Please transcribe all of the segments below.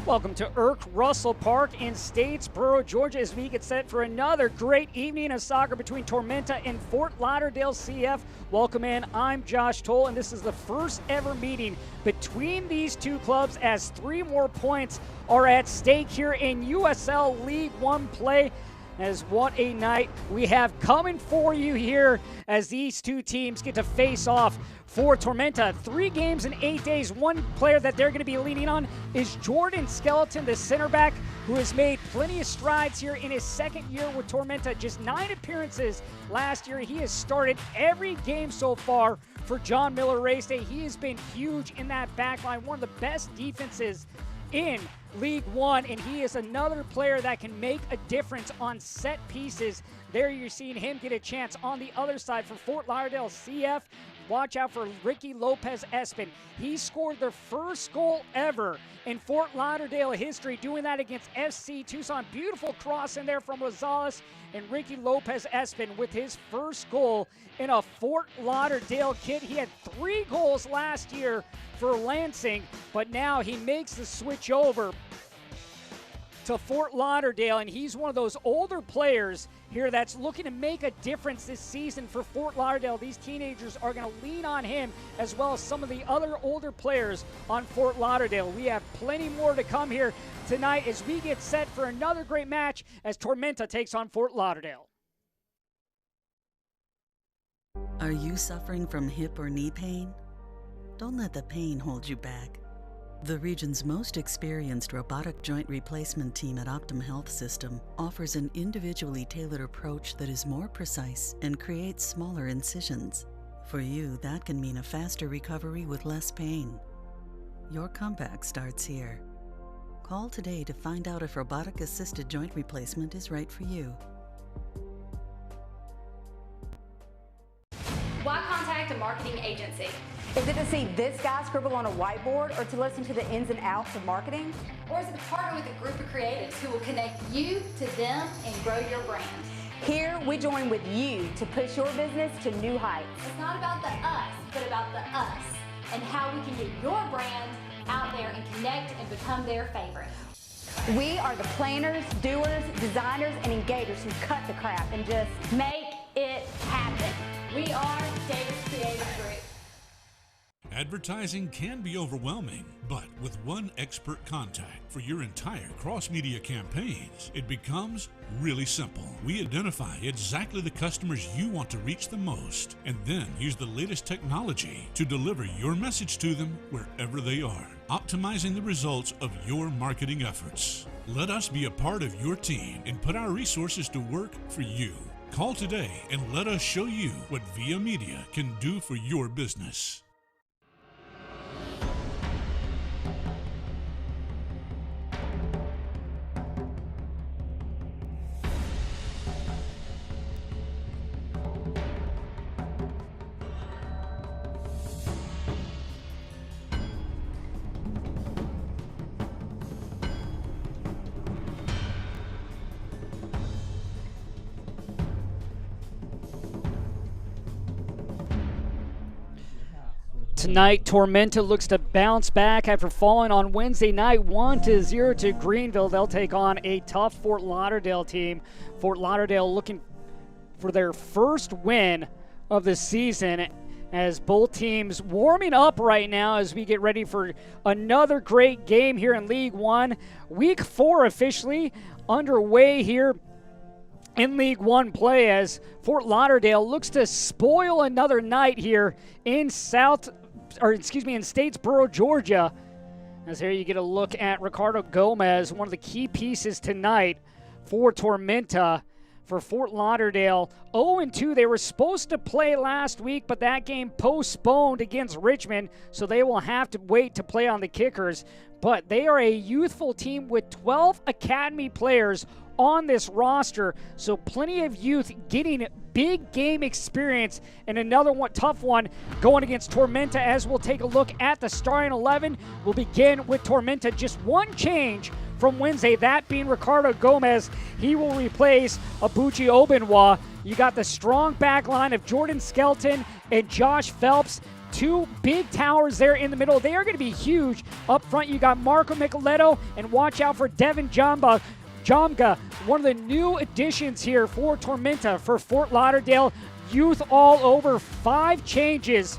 Welcome to Irk Russell Park in Statesboro, Georgia, as we get set for another great evening of soccer between Tormenta and Fort Lauderdale CF. Welcome in, I'm Josh Toll, and this is the first ever meeting between these two clubs as 3 more points are at stake here in USL League One play. As what a night we have coming for you here as these two teams get to face off for Tormenta. 3 games in 8 days. One player that they're going to be leaning on is Jordan Skeleton, the center back, who has made plenty of strides here in his second year with Tormenta. Just 9 appearances last year. He has started every game so far for John Miller Race Day. He has been huge in that back line, one of the best defenses in League One, and he is another player that can make a difference on set pieces. There you're seeing him get a chance on the other side for Fort Lauderdale CF. Watch out for Ricky Lopez Espin. He scored their first goal ever in Fort Lauderdale history, doing that against FC Tucson. Beautiful cross in there from Rosales, and Ricky Lopez Espin with his first goal in a Fort Lauderdale kit. He had 3 goals last year for Lansing, but now he makes the switch over to Fort Lauderdale, and he's one of those older players here that's looking to make a difference this season for Fort Lauderdale. These teenagers are going to lean on him as well as some of the other older players on Fort Lauderdale. We have plenty more to come here tonight as we get set for another great match as Tormenta takes on Fort Lauderdale. Are you suffering from hip or knee pain? Don't let the pain hold you back. The region's most experienced robotic joint replacement team at Optum Health System offers an individually tailored approach that is more precise and creates smaller incisions. For you, that can mean a faster recovery with less pain. Your comeback starts here. Call today to find out if robotic-assisted joint replacement is right for you. Why contact a marketing agency? Is it to see this guy scribble on a whiteboard, or to listen to the ins and outs of marketing? Or is it to partner with a group of creatives who will connect you to them and grow your brand? Here, we join with you to push your business to new heights. It's not about the us, but about the us and how we can get your brand out there and connect and become their favorite. We are the planners, doers, designers, and engagers who cut the crap and just make it happen. We are Davis Creative Group. Advertising can be overwhelming, but with one expert contact for your entire cross-media campaigns, it becomes really simple. We identify exactly the customers you want to reach the most, and then use the latest technology to deliver your message to them wherever they are, optimizing the results of your marketing efforts. Let us be a part of your team and put our resources to work for you. Call today and let us show you what Via Media can do for your business. Tonight, Tormenta looks to bounce back after falling on Wednesday night 1-0 to Greenville. They'll take on a tough Fort Lauderdale team. Fort Lauderdale looking for their first win of the season as both teams warming up right now as we get ready for another great game here in League One. Week 4 officially underway here in League One play as Fort Lauderdale looks to spoil another night here in Statesboro, Georgia. As here you get a look at Ricardo Gomez, one of the key pieces tonight for Tormenta. For Fort Lauderdale, 0-2. They were supposed to play last week, but that game postponed against Richmond, so they will have to wait to play on the kickers. But they are a youthful team with 12 academy players on this roster, so plenty of youth getting big game experience. And another one, tough one going against Tormenta, as we'll take a look at the starting 11. We'll begin with Tormenta. Just one change from Wednesday, that being Ricardo Gomez. He will replace Abuchi Obenwa. You got the strong back line of Jordan Skelton and Josh Phelps. two big towers there in the middle. They are going to be huge. Up front, you got Marco Micheletto, and watch out for Devin Jomga, one of the new additions here for Tormenta for Fort Lauderdale. Youth all over, 5 changes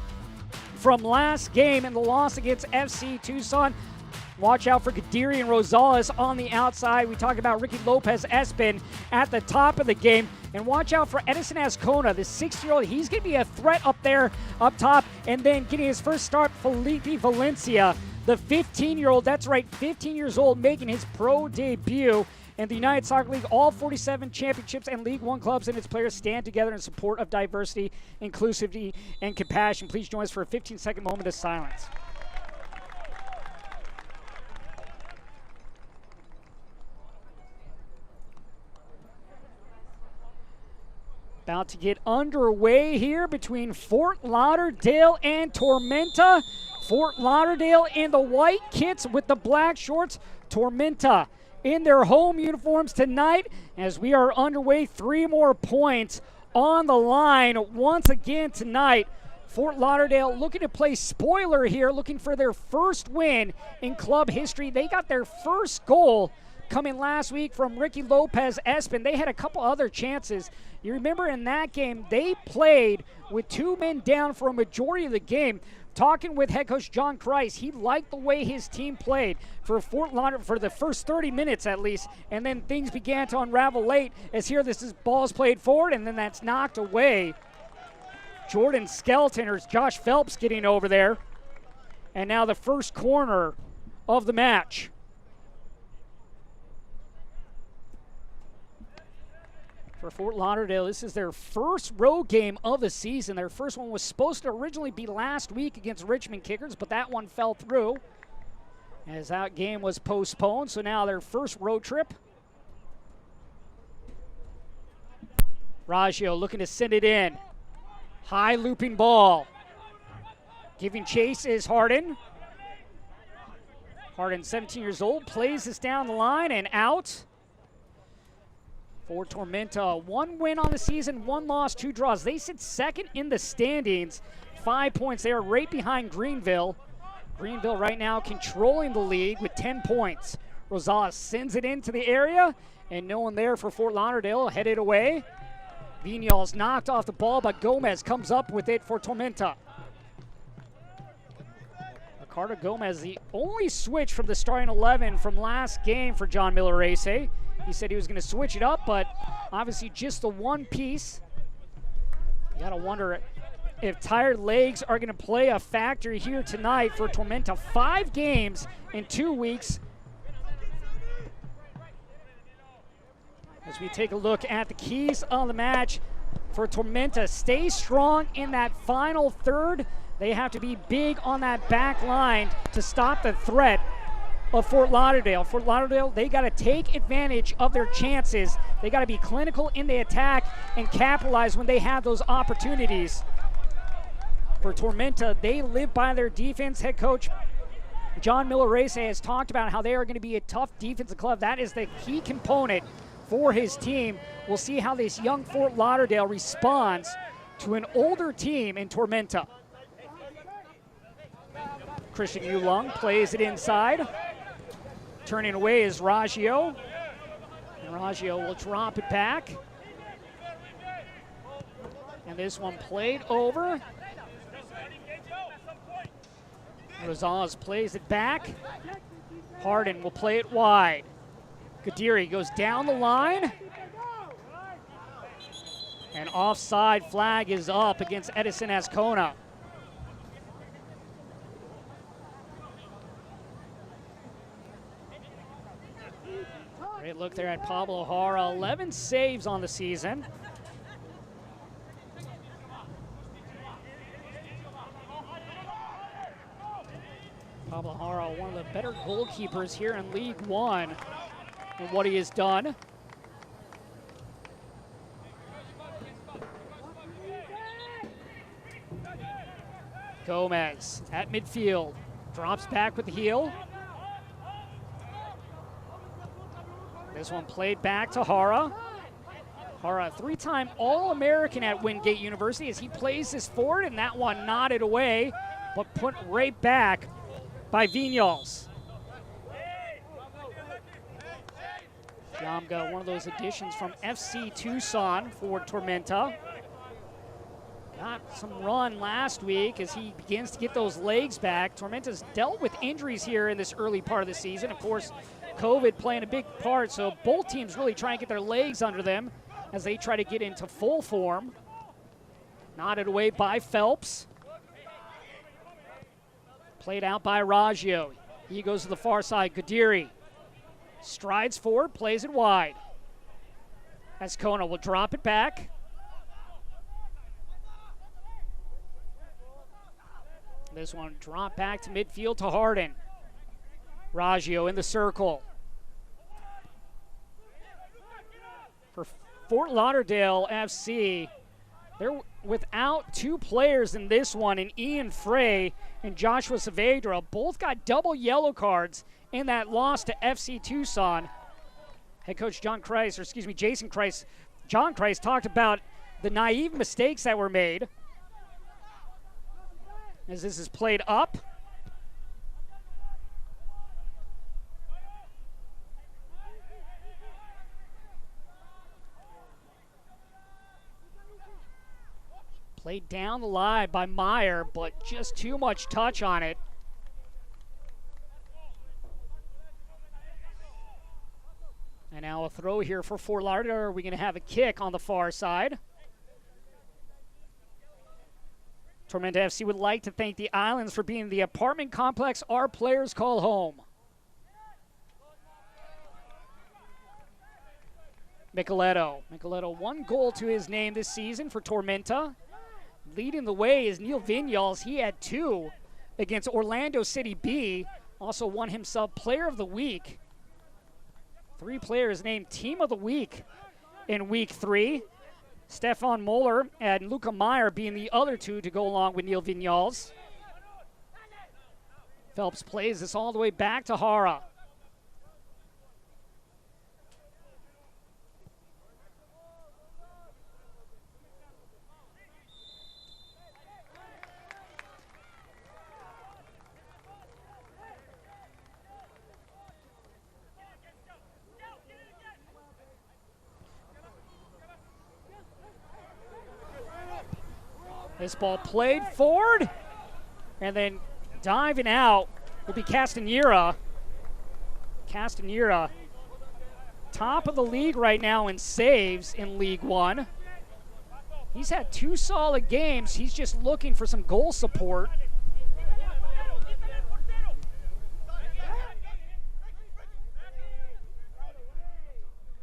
from last game in the loss against FC Tucson. Watch out for Kadiri and Rosales on the outside. We talked about Ricky Lopez Espin at the top of the game. And watch out for Edison Azcona, the 6-year-old. He's going to be a threat up there, up top. And then getting his first start, Felipe Valencia, the 15-year-old. That's right, 15 years old, making his pro debut. And the United Soccer League, all 47 championships and League One clubs and its players stand together in support of diversity, inclusivity, and compassion. Please join us for a 15-second moment of silence. About to get underway here between Fort Lauderdale and Tormenta. Fort Lauderdale in the white kits with the black shorts. Tormenta in their home uniforms tonight as we are underway. 3 more points on the line once again tonight. Fort Lauderdale looking to play spoiler here, looking for their first win in club history. They got their first goal coming last week from Ricky Lopez Espin. They had a couple other chances. You remember in that game, they played with 2 men down for a majority of the game. Talking with head coach John Kreis, he liked the way his team played for Fort Lauderdale for the first 30 minutes at least, and then things began to unravel late as here this is ball's played forward, and then that's knocked away. Jordan Skelton or Josh Phelps getting over there. And now the first corner of the match. For Fort Lauderdale, this is their first road game of the season. Their first one was supposed to originally be last week against Richmond Kickers, but that one fell through as that game was postponed. So now their first road trip. Raggio looking to send it in. High looping ball. Giving chase is Harden. Harden, 17 years old, plays this down the line and out. For Tormenta, 1 win on the season, 1 loss, 2 draws. They sit second in the standings, 5 points. They are right behind Greenville. Greenville right now controlling the league with 10 points. Rosales sends it into the area, and no one there for Fort Lauderdale, headed away. Vignals knocked off the ball, but Gomez comes up with it for Tormenta. Ricardo Gomez, the only switch from the starting 11 from last game for John Millerese. He said he was going to switch it up, but obviously just the one piece. You got to wonder if tired legs are going to play a factor here tonight for Tormenta. 5 games in 2 weeks. As we take a look at the keys of the match for Tormenta, stay strong in that final third. They have to be big on that back line to stop the threat of Fort Lauderdale. Fort Lauderdale, they got to take advantage of their chances. They got to be clinical in the attack and capitalize when they have those opportunities. For Tormenta, they live by their defense. Head coach John Millerese has talked about how they are going to be a tough defensive club. That is the key component for his team. We'll see how this young Fort Lauderdale responds to an older team in Tormenta. Christian Yulong plays it inside. Turning away is Raggio. And Raggio will drop it back. And this one played over. Rosales plays it back. Harden will play it wide. Kadiri goes down the line. And offside flag is up against Edison Azcona. Great look there at Pablo Jara. 11 saves on the season. Pablo Jara, one of the better goalkeepers here in League One and what he has done. Gomez at midfield, drops back with the heel. This one played back to Jara. Hara, three-time All-American at Wingate University, as he plays this forward, and that one nodded away, but put right back by Vinyals. Jamga, one of those additions from FC Tucson for Tormenta. Got some run last week as he begins to get those legs back. Tormenta's dealt with injuries here in this early part of the season. Of course, COVID playing a big part, so both teams really try and get their legs under them as they try to get into full form. Nodded away by Phelps. Played out by Raggio. He goes to the far side. Gadiri strides forward, plays it wide. As Kona will drop it back. This one dropped back to midfield to Harden. Raggio in the circle. For Fort Lauderdale FC, they're without two players in this one, in Ian Frey and Joshua Saavedra. Both got double yellow cards in that loss to FC Tucson. Head coach Jason Kreis. John Kreis talked about the naive mistakes that were made as this is played up. Played down the line by Meyer, but just too much touch on it. And now a throw here for Fort Lauderdale. Are we going to have a kick on the far side? Tormenta FC would like to thank the Islands for being the apartment complex our players call home. Micheletto, one goal to his name this season for Tormenta. Leading the way is Neil Vinyals. He had two against Orlando City B. Also won himself Player of the Week. 3 players named Team of the Week in Week 3. Stefan Moeller and Luca Meyer being the other two to go along with Neil Vinyals. Phelps plays this all the way back to Hara. This ball played forward, and then diving out will be Castanera. Castanera, top of the league right now in saves in League One. He's had 2 solid games. He's just looking for some goal support.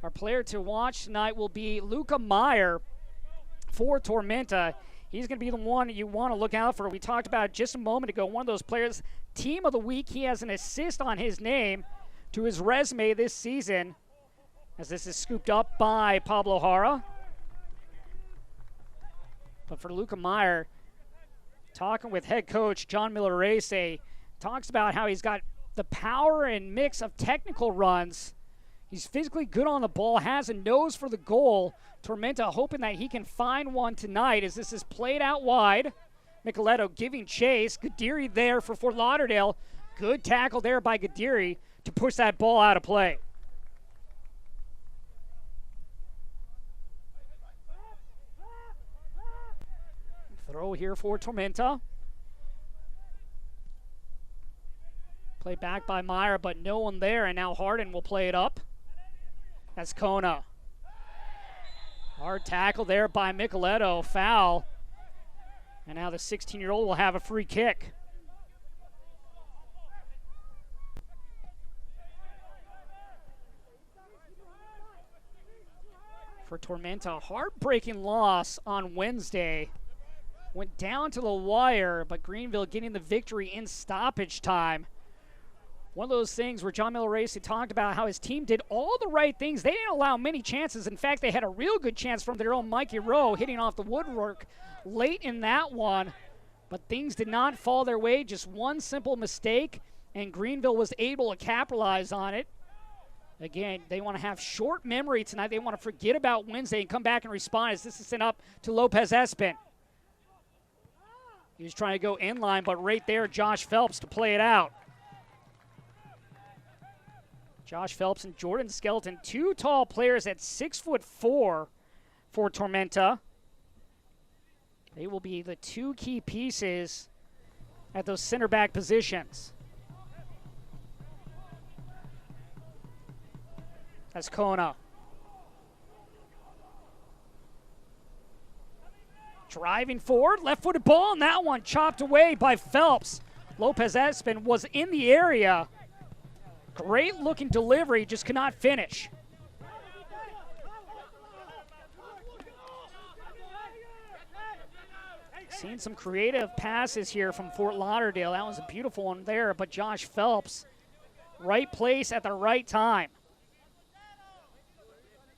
Our player to watch tonight will be Luca Meyer for Tormenta. He's going to be the one you want to look out for. We talked about it just a moment ago. One of those players, Team of the Week. He has an assist on his name to his resume this season, as this is scooped up by Pablo Hara. But for Luca Meyer, talking with head coach John Miller-Reyes, talks about how he's got the power and mix of technical runs. He's physically good on the ball, has a nose for the goal. Tormenta hoping that he can find one tonight as this is played out wide. Micheletto giving chase. Gadiri there for Fort Lauderdale. Good tackle there by Gadiri to push that ball out of play. Throw here for Tormenta. Played back by Meyer, but no one there, and now Harden will play it up. That's Kona. Hard tackle there by Micheletto. Foul. And now the 16-year-old will have a free kick. For Tormenta, heartbreaking loss on Wednesday. Went down to the wire, but Greenville getting the victory in stoppage time. One of those things where John Miller-Reyes talked about how his team did all the right things. They didn't allow many chances. In fact, they had a real good chance from their own Mikey Rowe hitting off the woodwork late in that one. But things did not fall their way. Just one simple mistake, and Greenville was able to capitalize on it. Again, they want to have short memory tonight. They want to forget about Wednesday and come back and respond as this is sent up to Lopez Espin. He was trying to go inline, but right there, Josh Phelps to play it out. Josh Phelps and Jordan Skelton, two tall players at 6'4" for Tormenta. They will be the two key pieces at those center back positions. That's Kona. Driving forward, left-footed ball, and that one chopped away by Phelps. Lopez Espin was in the area. Great-looking delivery, just could not finish. Seeing some creative passes here from Fort Lauderdale. That was a beautiful one there, but Josh Phelps, right place at the right time.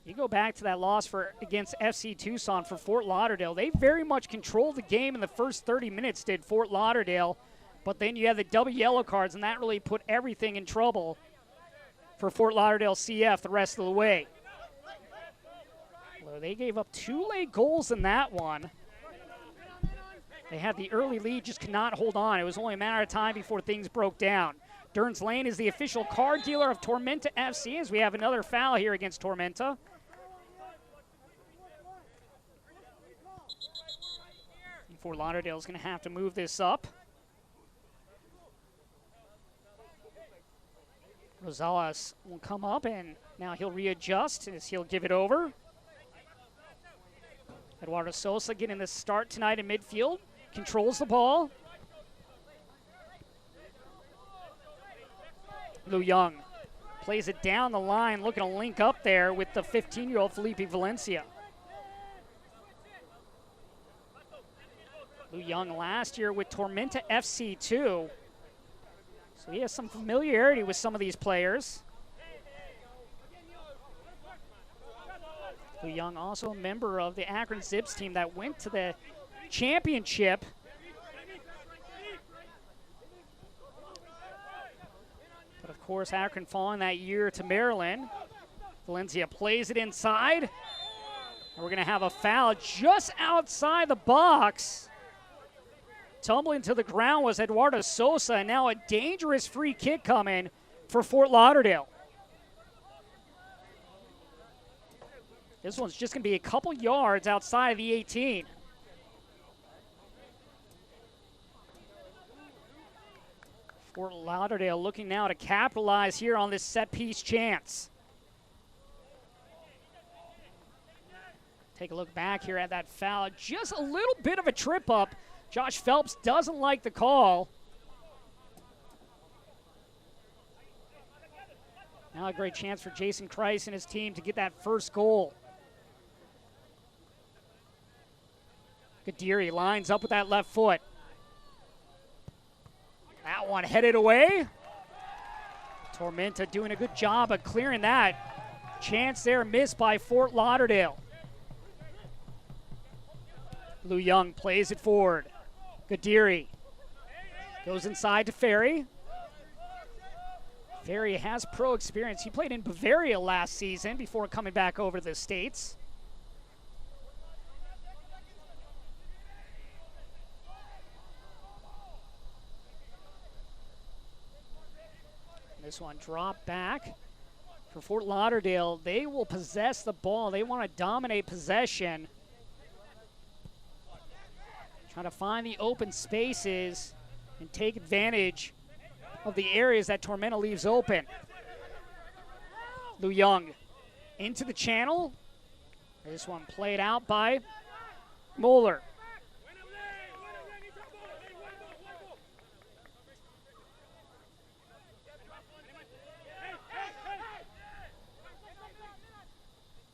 You go back to that loss against FC Tucson for Fort Lauderdale. They very much controlled the game in the first 30 minutes, did Fort Lauderdale. But then you had the double yellow cards, and that really put everything in trouble for Fort Lauderdale CF the rest of the way. Well, they gave up 2 late goals in that one. They had the early lead, just could not hold on. It was only a matter of time before things broke down. Durns Lane is the official card dealer of Tormenta FC as we have another foul here against Tormenta. Fort Lauderdale is going to have to move this up. Rosales will come up, and now he'll readjust as he'll give it over. Eduardo Sosa getting the start tonight in midfield. Controls the ball. Lou Young plays it down the line, looking to link up there with the 15-year-old Felipe Valencia. Lou Young last year with Tormenta FC too. So he has some familiarity with some of these players. Lou Young also a member of the Akron Zips team that went to the championship. But of course, Akron falling that year to Maryland. Valencia plays it inside. And we're going to have a foul just outside the box. Tumbling to the ground was Eduardo Sosa, and now a dangerous free kick coming for Fort Lauderdale. This one's just going to be a couple yards outside of the 18. Fort Lauderdale looking now to capitalize here on this set-piece chance. Take a look back here at that foul. Just a little bit of a trip up. Josh Phelps doesn't like the call. Now a great chance for Jason Christ and his team to get that first goal. Kadiri lines up with that left foot. That one headed away. Tormenta doing a good job of clearing that. Chance there missed by Fort Lauderdale. Lou Young plays it forward. Kadiri goes inside to Ferry. Ferry has pro experience. He played in Bavaria last season before coming back over to the States. This one dropped back for Fort Lauderdale. They will possess the ball. They want to dominate possession. Trying to find the open spaces and take advantage of the areas that Tormenta leaves open. Lou Young into the channel. This one played out by Moeller.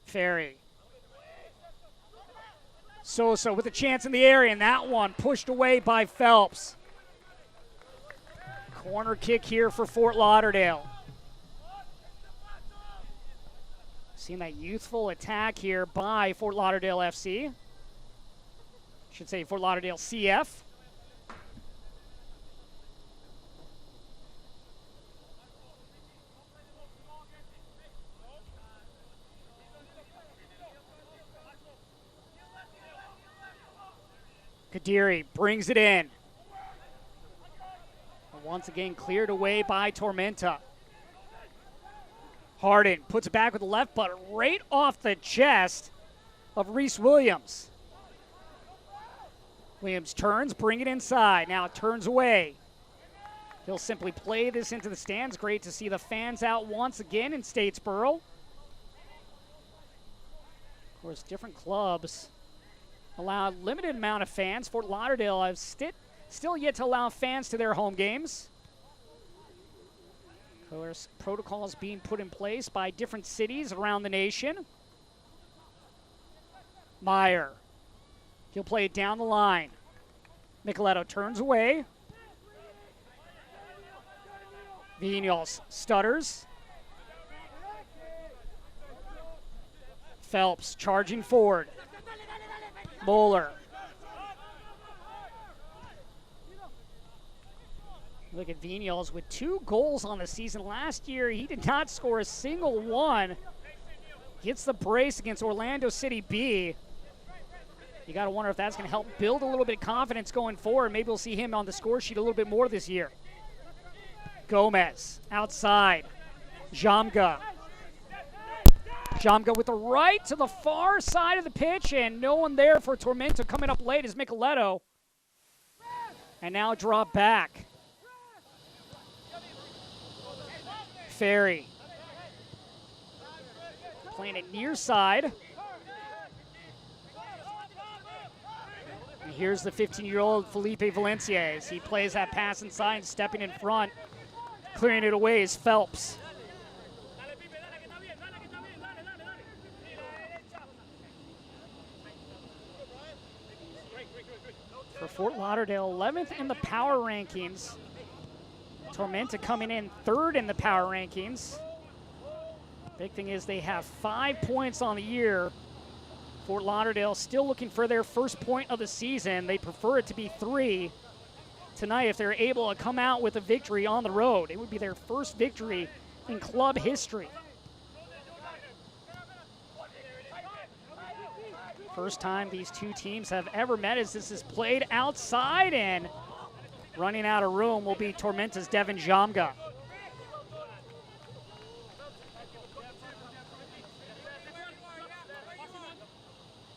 Ferry. Sosa with a chance in the area, and that one pushed away by Phelps. Corner kick here for Fort Lauderdale. Seeing that youthful attack here by Fort Lauderdale FC. Should say Fort Lauderdale CF. Gadiri brings it in. And once again cleared away by Tormenta. Harden puts it back with the left, but right off the chest of Reese Williams. Williams turns, bring it inside. Now turns away. He'll simply play this into the stands. Great to see the fans out once again in Statesboro. Of course, different clubs allow a limited amount of fans. Fort Lauderdale has still yet to allow fans to their home games. Of course, protocols being put in place by different cities around the nation. Meyer. He'll play it down the line. Micheletto turns away. Vinyals stutters. Phelps charging forward. Moeller. Look at Vinyals with 2 goals on the season. Last year, he did not score a single one. Gets the brace against Orlando City B. You got to wonder if that's going to help build a little bit of confidence going forward. Maybe we'll see him on the score sheet a little bit more this year. Gomez outside. Jamga. Jamga with the right to the far side of the pitch, and no one there for Tormenta. Coming up late is Micheletto. And now drop back. Ferry. Playing it near side. And here's the 15-year-old Felipe Valencia as he plays that pass inside and stepping in front. Clearing it away is Phelps. For Fort Lauderdale, 11th in the power rankings. Tormenta coming in 3rd in the power rankings. Big thing is they have 5 points on the year. Fort Lauderdale still looking for their first point of the season. They prefer it to be 3. Tonight, if they're able to come out with a victory on the road, it would be their first victory in club history. First time these two teams have ever met as this is played outside, and running out of room will be Tormenta's Devin Jamga.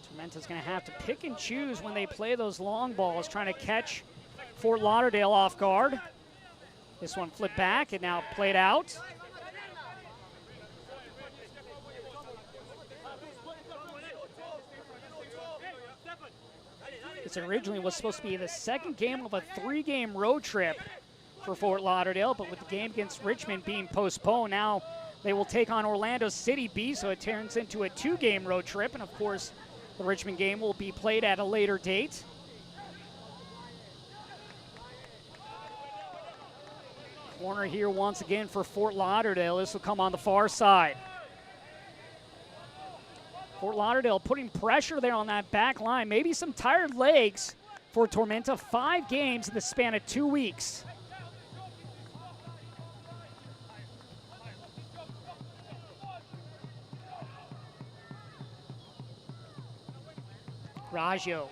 Tormenta's going to have to pick and choose when they play those long balls, trying to catch Fort Lauderdale off guard. This one flipped back and now played out. This originally was supposed to be the second game of a 3-game road trip for Fort Lauderdale, but with the game against Richmond being postponed, now they will take on Orlando City B, so it turns into a 2-game road trip, and of course, the Richmond game will be played at a later date. Corner here once again for Fort Lauderdale. This will come on the far side. Fort Lauderdale putting pressure there on that back line. Maybe some tired legs for Tormenta. 5 games in the span of 2 weeks. Raggio.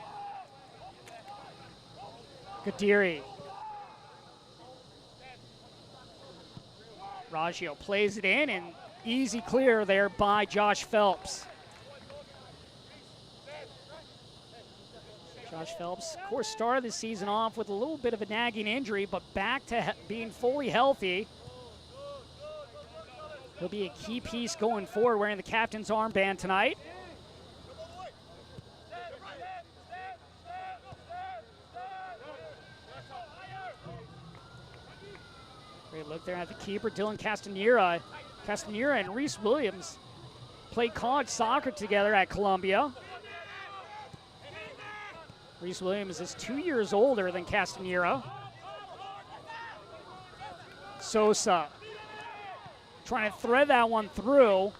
Gadiri. Raggio plays it in, and easy clear there by Josh Phelps. Josh Phelps, of course, started the season off with a little bit of a nagging injury, but back to being fully healthy. He'll be a key piece going forward, wearing the captain's armband tonight. Great look there at the keeper, Dylan Castanera. Castanera and Reese Williams played college soccer together at Columbia. Reese Williams is 2 years older than Castanera. Sosa trying to thread that one through.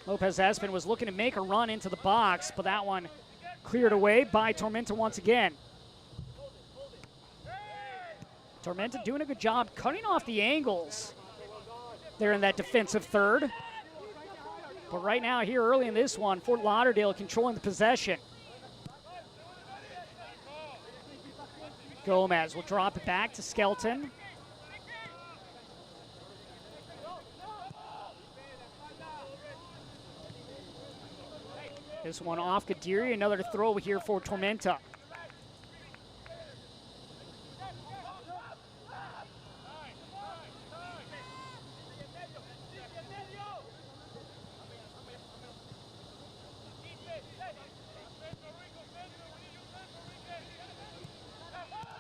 Lopez Espin was looking to make a run into the box, but that one cleared away by Tormenta once again. Tormenta doing a good job cutting off the angles there in that defensive third. But right now here early in this one, Fort Lauderdale controlling the possession. Gomez will drop it back to Skelton. This one off Kadiri, another throw here for Tormenta.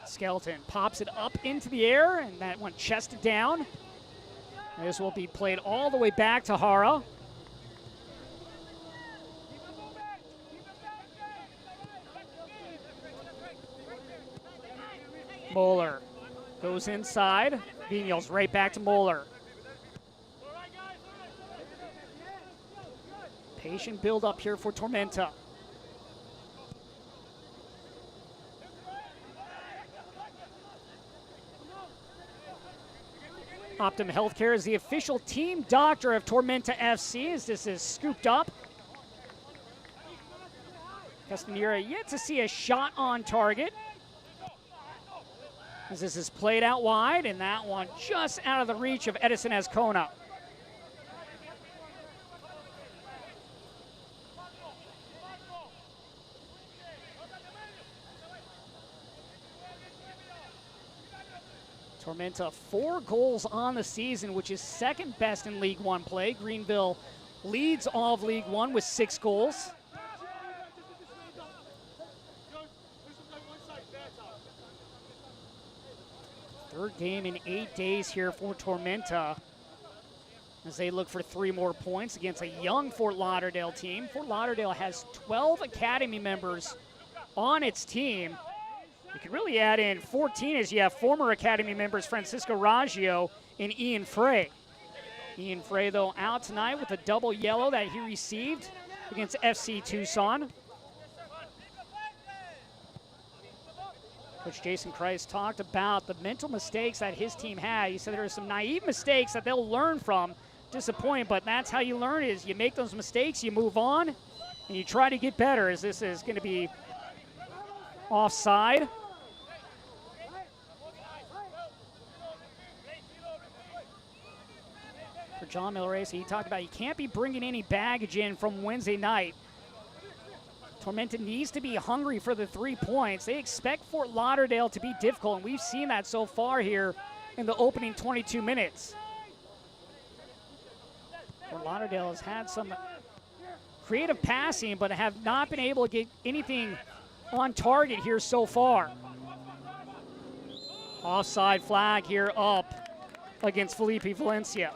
Skelton pops it up into the air, and that one chested down. This will be played all the way back to Hara. Moeller goes inside. Vigneault's right back to Moeller. Patient build up here for Tormenta. Optum Healthcare is the official team doctor of Tormenta FC as this is scooped up. Castanera yet to see a shot on target. As this is played out wide, and that one just out of the reach of Edison Azcona. Tormenta 4 goals on the season, which is second best in League One play. Greenville leads all of League One with 6 goals. Third game in 8 days here for Tormenta as they look for 3 more points against a young Fort Lauderdale team. Fort Lauderdale has 12 academy members on its team. You can really add in 14 as you have former academy members Francisco Raggio and Ian Frey. Ian Frey, though, out tonight with a double yellow that he received against FC Tucson. Coach Jason Christ talked about the mental mistakes that his team had. He said there are some naive mistakes that they'll learn from. Disappointing, but that's how you learn is you make those mistakes, you move on, and you try to get better, as this is going to be offside. For John Milrace, he talked about you can't be bringing any baggage in from Wednesday night. Tormenta needs to be hungry for the 3 points. They expect Fort Lauderdale to be difficult, and we've seen that so far here in the opening 22 minutes. Fort Lauderdale has had some creative passing, but have not been able to get anything on target here so far. Offside flag here up against Felipe Valencia.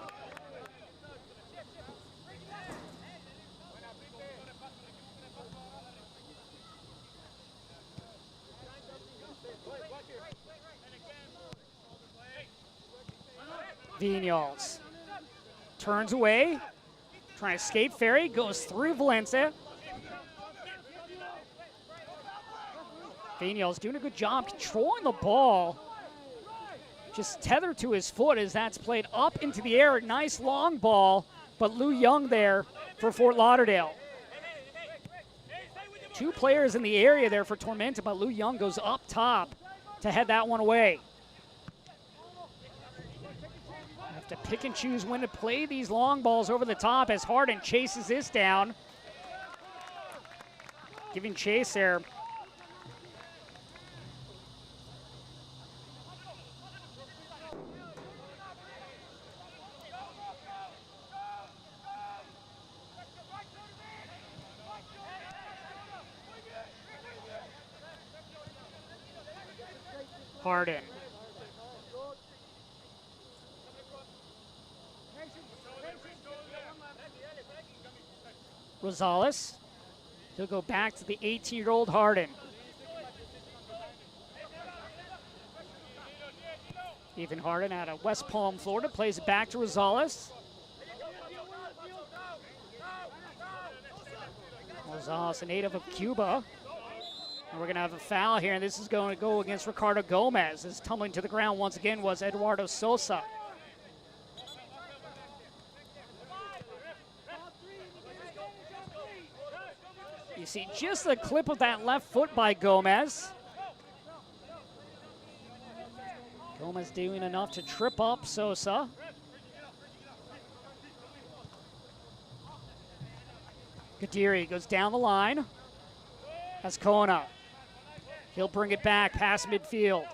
Vigneault's turns away, trying to escape Ferry, goes through Valencia. Vigneault's doing a good job controlling the ball. Just tethered to his foot as that's played up into the air. Nice long ball, but Lou Young there for Fort Lauderdale. 2 players in the area there for Tormenta, but Lou Young goes up top to head that one away. To pick and choose when to play these long balls over the top as Harden chases this down. Giving chase there. Harden. Rosales. He'll go back to the 18-year-old Harden. Ethan Harden out of West Palm, Florida, plays it back to Rosales. Rosales, a native of Cuba. And we're going to have a foul here, and this is going to go against Ricardo Gomez. As tumbling to the ground once again was Eduardo Sosa. You see just the clip of that left foot by Gomez. Gomez doing enough to trip up Sosa. Kadiri goes down the line. Has Kona. He'll bring it back past midfield.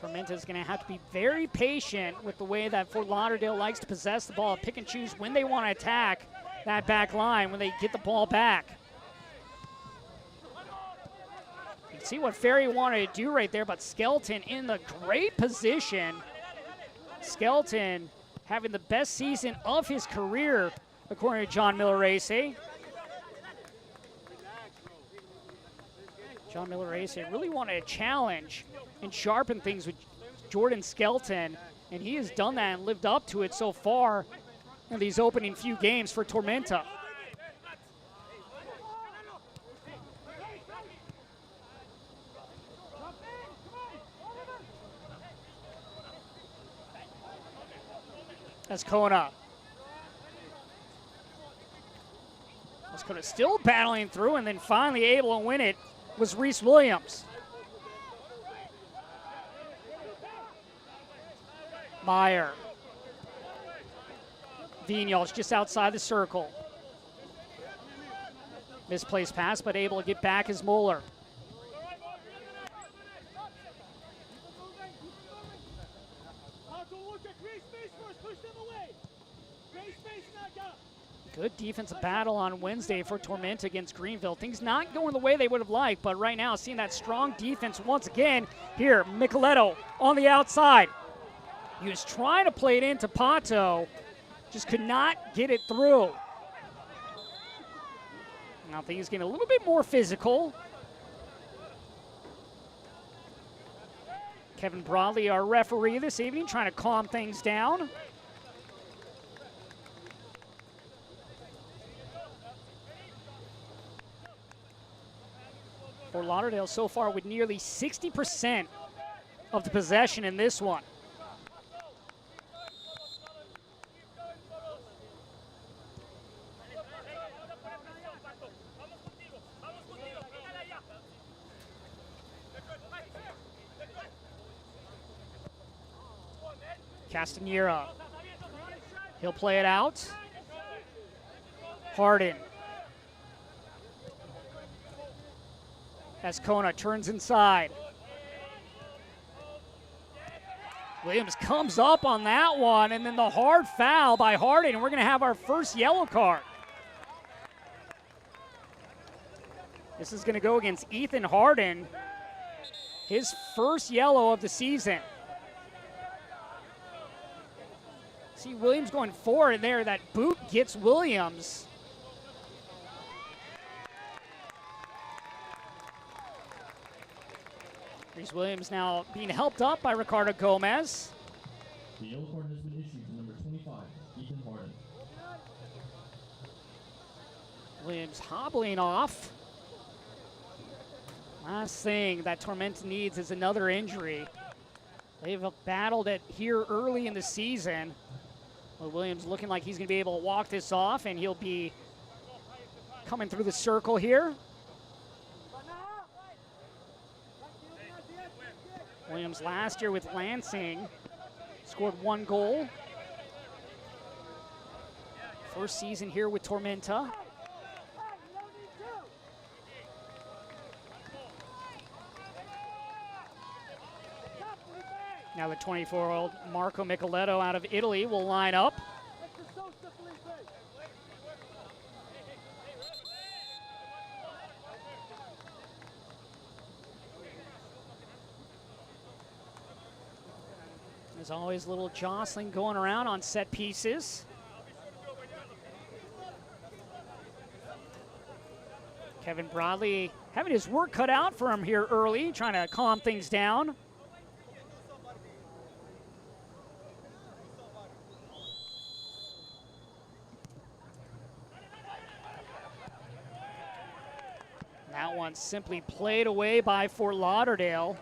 Tormenta's going to have to be very patient with the way that Fort Lauderdale likes to possess the ball, pick and choose when they want to attack that back line, when they get the ball back. You can see what Ferry wanted to do right there, but Skelton in the great position. Skelton having the best season of his career, according to John Miller-Race. John Miller-Race really wanted a challenge and sharpen things with Jordan Skelton, and he has done that and lived up to it so far in these opening few games for Tormenta. That's Kona. That's Kona still battling through, and then finally able to win it was Reese Williams. Meyer. Vigneault's just outside the circle. Misplaced pass, but able to get back is Moeller. Good defensive battle on Wednesday for Tormenta against Greenville. Things not going the way they would have liked, but right now seeing that strong defense once again. Here, Micheletto on the outside. He was trying to play it into Pato, just could not get it through. Now things getting a little bit more physical. Kevin Broadley, our referee this evening, trying to calm things down. Fort Lauderdale so far with nearly 60% of the possession in this one. Castanera. He'll play it out. Harden. As Kona turns inside. Williams comes up on that one, and then the hard foul by Harden, and we're going to have our first yellow card. This is going to go against Ethan Harden, his first yellow of the season. See Williams going forward there. That boot gets Williams. Reese Williams now being helped up by Ricardo Gomez. The yellow card has been issued to number 25, Ethan Harden. Williams hobbling off. Last thing that Tormenta needs is another injury. They've battled it here early in the season. Well, Williams looking like he's going to be able to walk this off, and he'll be coming through the circle here. Williams last year with Lansing scored 1 goal. First season here with Tormenta. Now the 24-year-old Marco Micheletto out of Italy will line up. There's always a little jostling going around on set pieces. Kevin Broadley having his work cut out for him here early, trying to calm things down. That one simply played away by Fort Lauderdale.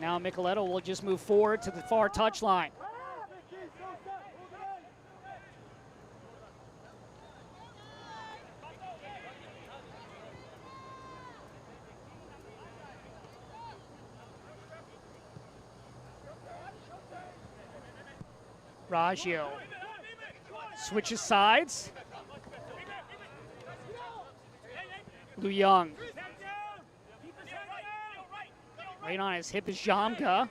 Now Micheletto will just move forward to the far touchline. Raggio switches sides. Lu Young. Right on his hip is Jamka.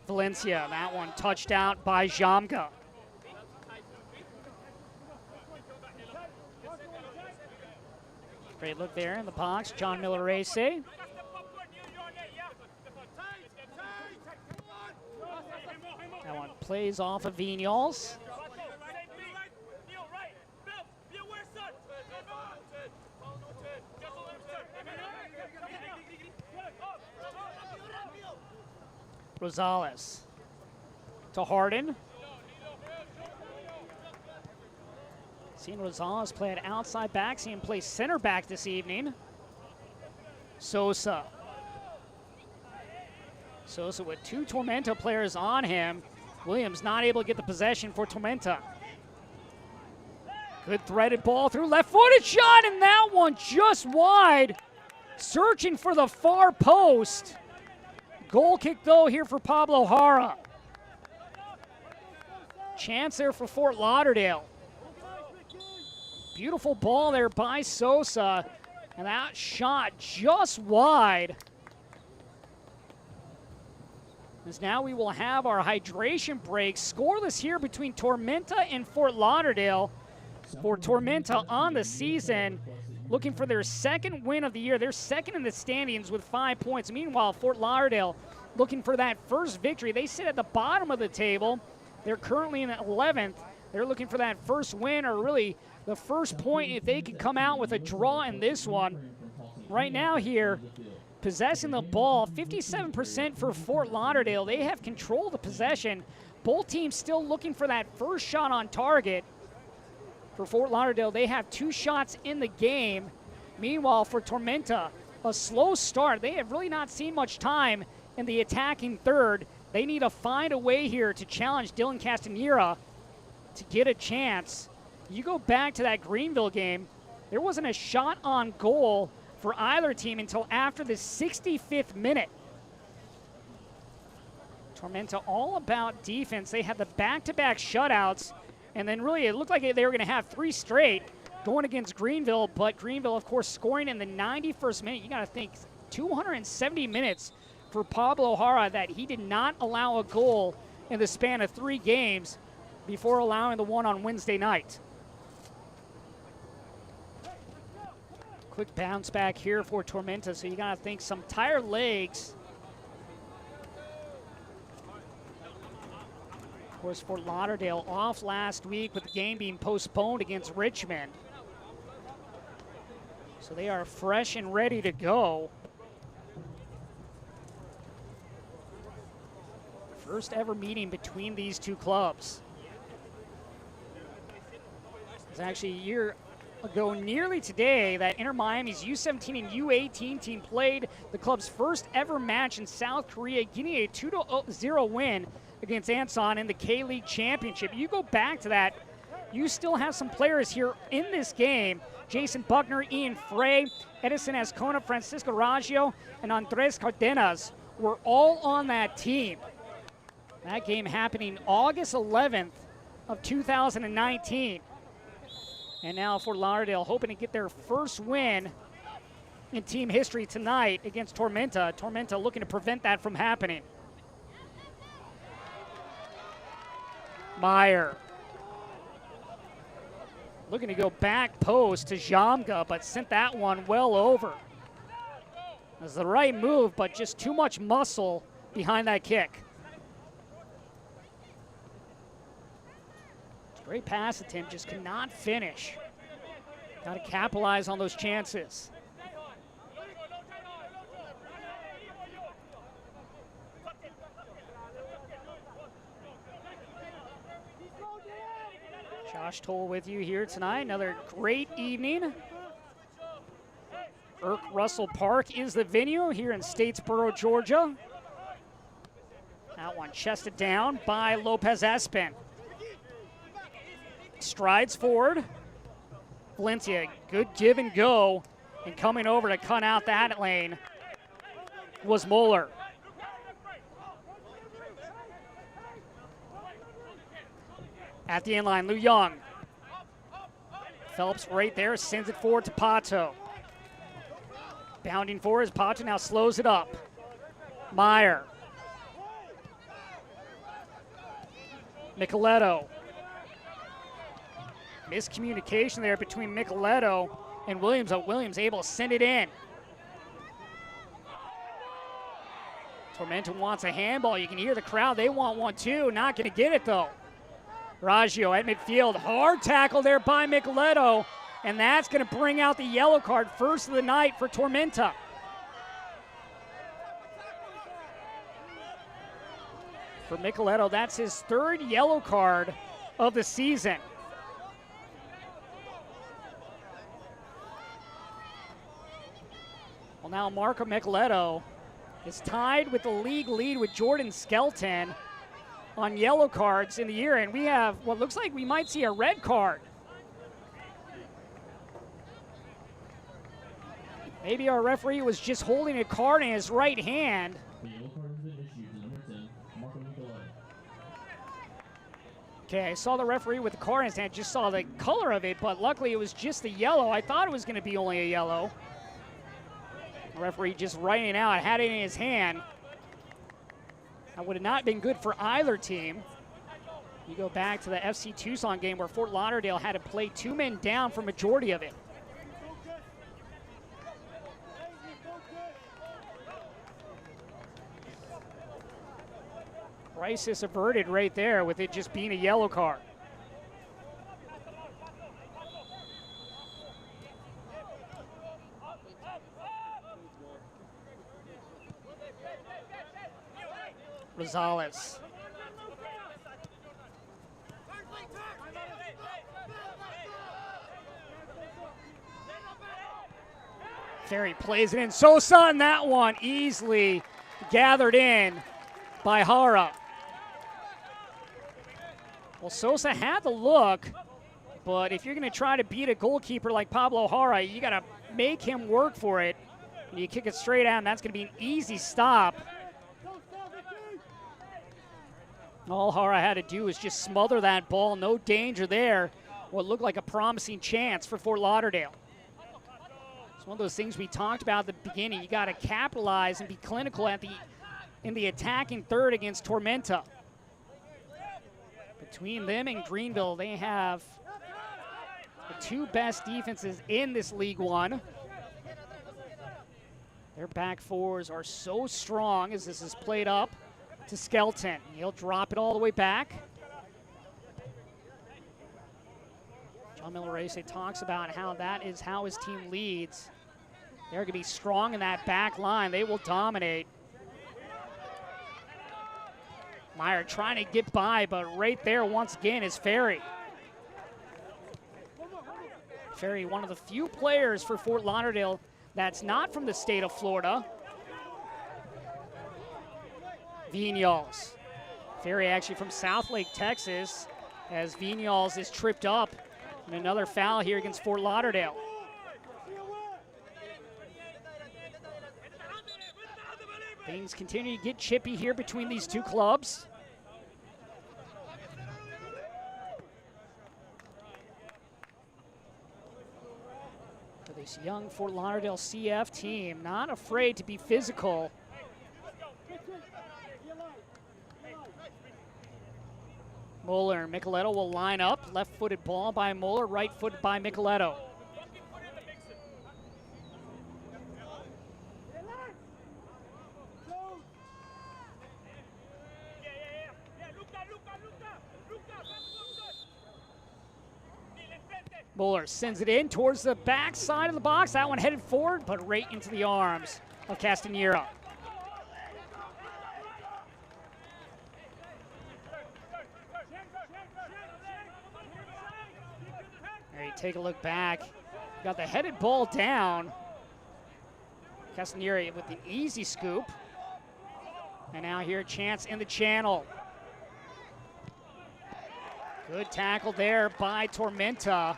Valencia, that one touched out by Jamka. Great look there in the box, John Miller Race. That one plays off of Vinyals. Rosales to Harden. Seeing Rosales play at outside back, seeing him play center back this evening. Sosa. Sosa with two Tormenta players on him. Williams not able to get the possession for Tormenta. Good threaded ball through, left-footed shot, and that one just wide. Searching for the far post. Goal kick, though, here for Pablo Jara. Chance there for Fort Lauderdale. Beautiful ball there by Sosa, and that shot just wide. As now we will have our hydration break. Scoreless here between Tormenta and Fort Lauderdale. For Tormenta on the season, looking for their second win of the year. They're second in the standings with 5 points. Meanwhile, Fort Lauderdale looking for that first victory. They sit at the bottom of the table. They're currently in 11th. They're looking for that first win, or really the first point if they could come out with a draw in this one. Right now here, possessing the ball, 57% for Fort Lauderdale. They have control of the possession. Both teams still looking for that first shot on target. For Fort Lauderdale, they have 2 shots in the game. Meanwhile, for Tormenta, a slow start. They have really not seen much time in the attacking third. They need to find a way here to challenge Dylan Castanera to get a chance. You go back to that Greenville game, there wasn't a shot on goal for either team until after the 65th minute. Tormenta all about defense. They had the back-to-back shutouts, and then really it looked like they were going to have 3 straight going against Greenville, but Greenville, of course, scoring in the 91st minute. You got to think 270 minutes for Pablo Jara that he did not allow a goal in the span of 3 games before allowing the one on Wednesday night. Quick bounce back here for Tormenta, so you got to think some tired legs. Of course, Fort Lauderdale off last week with the game being postponed against Richmond. So they are fresh and ready to go. First ever meeting between these two clubs. It was actually a year ago nearly today that Inter Miami's U17 and U18 team played the club's first ever match in South Korea, getting a 2-0 win against Ansan in the K-League Championship. You go back to that, you still have some players here in this game. Jason Buckner, Ian Frey, Edison Ascona, Francisco Raggio, and Andres Cardenas were all on that team. That game happening August 11th of 2019. And now Fort Lauderdale hoping to get their first win in team history tonight against Tormenta. Tormenta looking to prevent that from happening. Meyer looking to go back post to Jamka, but sent that one well over. It was the right move, but just too much muscle behind that kick. Great pass attempt, just cannot finish. Got to capitalize on those chances. Josh Toll with you here tonight. Another great evening. Irk Russell Park is the venue here in Statesboro, Georgia. That one chested down by Lopez Espen. Strides forward. Valencia, good give and go. And coming over to cut out that lane was Moeller. At the inline, Liu Young. Phelps right there, sends it forward to Pato. Bounding forward as Pato now slows it up. Meyer. Micheletto. Miscommunication there between Micheletto and Williams, but Williams able to send it in. Tormenta wants a handball. You can hear the crowd. They want one too. Not going to get it though. Raggio at midfield. Hard tackle there by Micheletto. And that's going to bring out the yellow card first of the night for Tormenta. For Micheletto, that's his third yellow card of the season. Well, now Marco Micheletto is tied with the league lead with Jordan Skelton on yellow cards in the year, and we have what looks like we might see a red card. Maybe our referee was just holding a card in his right hand. The yellow card has been issued to number 10, Marco Nicolai. Okay, I saw the referee with the card in his hand, just saw the color of it, but luckily it was just the yellow. I thought it was going to be only a yellow. The referee just writing it out, had it in his hand. That would have not been good for either team. You go back to the FC Tucson game where Fort Lauderdale had to play 2 men down for majority of it. Crisis averted right there with it just being a yellow card. Rosales. Ferry plays it in. Sosa on that one, easily gathered in by Hara. Well, Sosa had the look, but if you're going to try to beat a goalkeeper like Pablo Hara, you got to make him work for it. And you kick it straight out, and that's going to be an easy stop. All Hara had to do was just smother that ball. No danger there. What looked like a promising chance for Fort Lauderdale. It's one of those things we talked about at the beginning. You got to capitalize and be clinical in the attacking third against Tormenta. Between them and Greenville, they have the 2 best defenses in this League One. Their back fours are so strong as this is played up to Skelton. He'll drop it all the way back. John Millerese talks about how that is how his team leads. They're going to be strong in that back line. They will dominate. Meyer trying to get by, but right there once again is Ferry. Ferry, one of the few players for Fort Lauderdale that's not from the state of Florida. Vinyals. Ferry actually from Southlake, Texas, as Vinyals is tripped up in another foul here against Fort Lauderdale. Things continue to get chippy here between these two clubs. For this young Fort Lauderdale CF team, not afraid to be physical. Moeller and Micheletto will line up. Left-footed ball by Moeller, right-footed by Micheletto. Moeller sends it in towards the back side of the box. That one headed forward, but right into the arms of Castanera. There you take a look back. Got the headed ball down. Castanera with an easy scoop. And now here a chance in the channel. Good tackle there by Tormenta.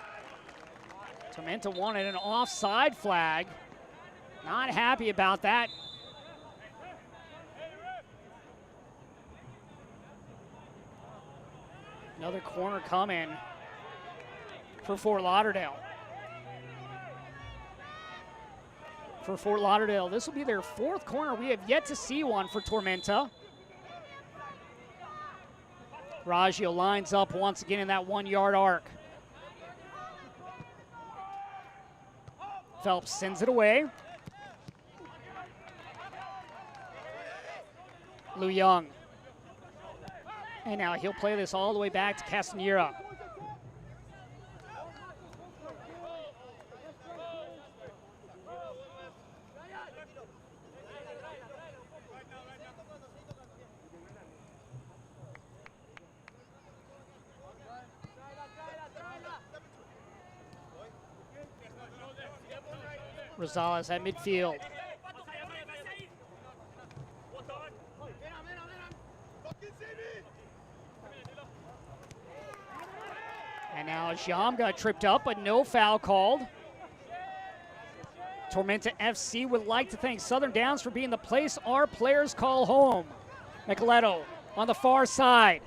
Tormenta wanted an offside flag. Not happy about that. Another corner coming for Fort Lauderdale. For Fort Lauderdale, this will be their 4th corner. We have yet to see one for Tormenta. Raggio lines up once again in that 1-yard arc. Phelps sends it away. Lou Young. And now he'll play this all the way back to Castanera. Rosales at midfield. And now Jam got tripped up, but no foul called. Tormenta FC would like to thank Southern Downs for being the place our players call home. Micheletto on the far side.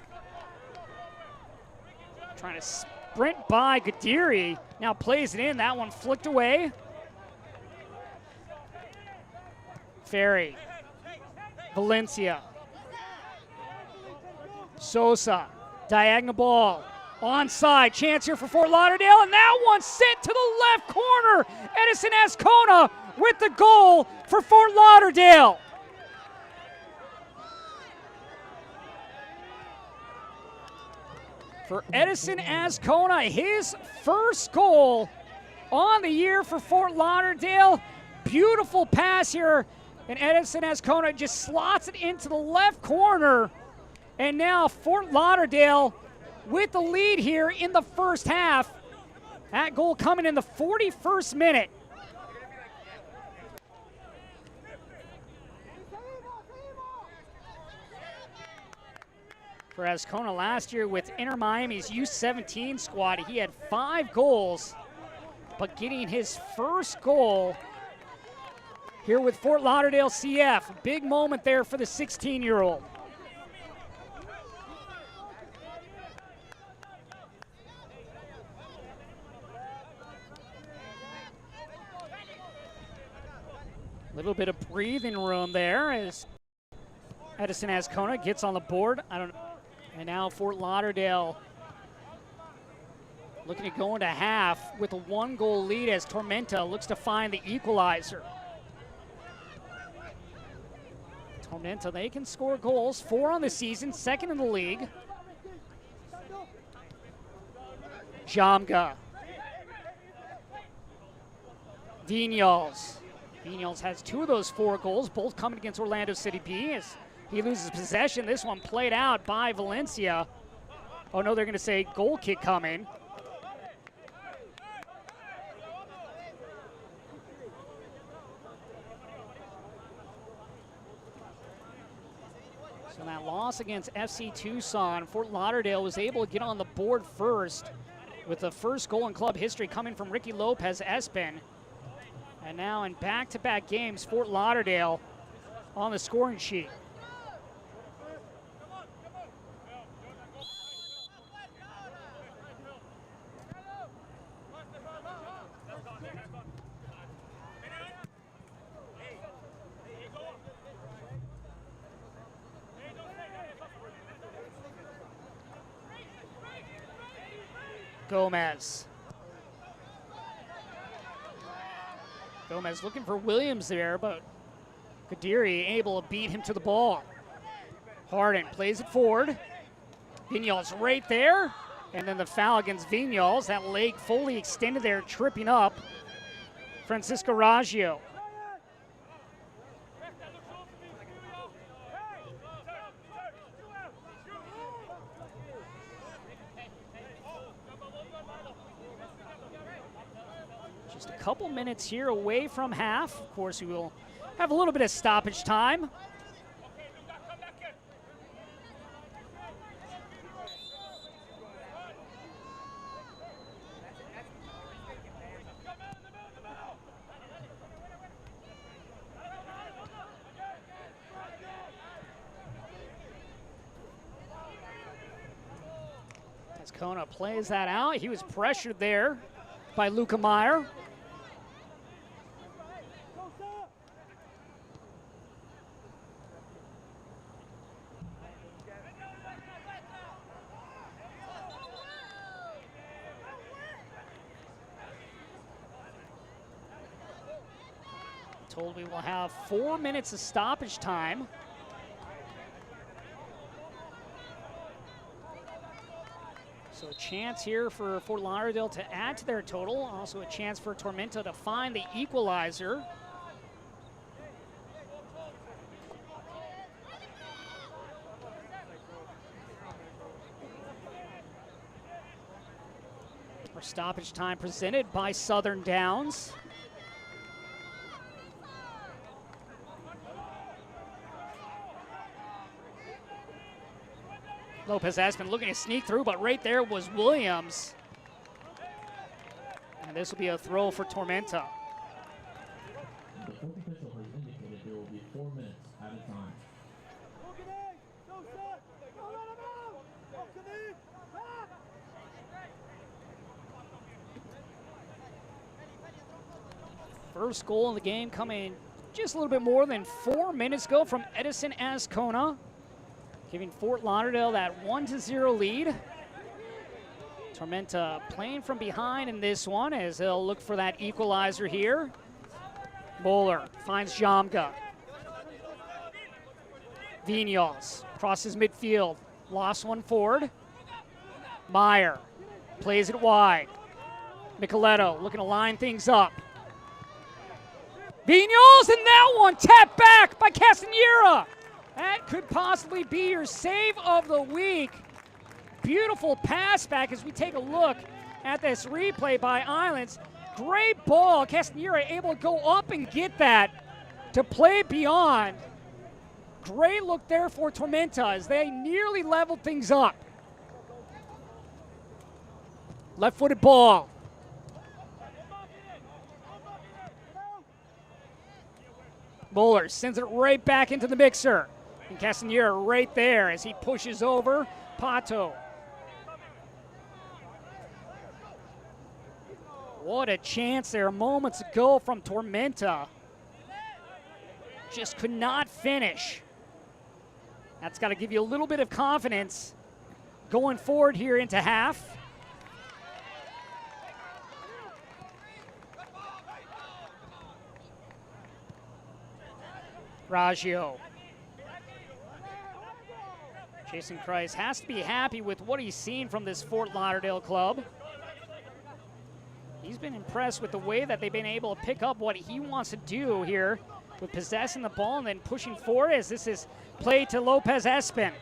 Trying to sprint by Gadiri. Now plays it in. That one flicked away. Ferry. Valencia. Sosa. Diagonal ball. Onside. Chance here for Fort Lauderdale. And that one sent to the left corner. Edison Ascona with the goal for Fort Lauderdale. For Edison Ascona, his first goal on the year for Fort Lauderdale. Beautiful pass here. And Edison Ascona just slots it into the left corner. And now Fort Lauderdale with the lead here in the first half. That goal coming in the 41st minute. For Ascona last year with Inter Miami's U17 squad, he had 5 goals, but getting his first goal here with Fort Lauderdale CF. Big moment there for the 16-year-old. Little bit of breathing room there as Edison Ascona gets on the board. And now Fort Lauderdale looking to go into half with a 1-goal lead as Tormenta looks to find the equalizer. Tormenta, they can score goals, 4 on the season, 2nd in the league. Jamga. Vinyals. Vinyals has 2 of those 4 goals, both coming against Orlando City B as he loses possession. This one played out by Valencia. Oh no, they're going to say goal kick coming. So that loss against FC Tucson, Fort Lauderdale was able to get on the board first with the first goal in club history coming from Ricky Lopez Espen. And now in back-to-back games, Fort Lauderdale on the scoring sheet. Gomez. Gomez looking for Williams there, but Kadiri able to beat him to the ball. Harden plays it forward. Vinyals right there. And then the foul against Vinyals. That leg fully extended there, tripping up Francisco Raggio. Just a couple minutes here away from half. Of course, we will have a little bit of stoppage time. As Kona plays that out, he was pressured there by Luca Meyer. Told we will have 4 minutes of stoppage time. So a chance here for Fort Lauderdale to add to their total. Also a chance for Tormenta to find the equalizer. Our stoppage time presented by Southern Downs. Lopez has been looking to sneak through, but right there was Williams. And this will be a throw for Tormenta. The fourth official has indicated there will be 4 minutes at a time. First goal in the game coming just a little bit more than 4 minutes ago from Edison Azcona, giving Fort Lauderdale that 1-0 lead. Tormenta playing from behind in this one as they'll look for that equalizer here. Bowler finds Jamga. Vinyals crosses midfield, lost one forward. Meyer plays it wide. Micheletto looking to line things up. Vinyals, and that one tapped back by Castanera. That could possibly be your save of the week. Beautiful pass back as we take a look at this replay by Islands. Great ball. Castanera able to go up and get that to play beyond. Great look there for Tormenta as they nearly leveled things up. Left-footed ball. Bowler sends it right back into the mixer. And Castanera right there as he pushes over Pato. What a chance there moments ago from Tormenta. Just could not finish. That's got to give you a little bit of confidence going forward here into half. Raggio. Jason Kreis has to be happy with what he's seen from this Fort Lauderdale club. He's been impressed with the way that they've been able to pick up what he wants to do here with possessing the ball and then pushing forward as this is played to Lopez Espen.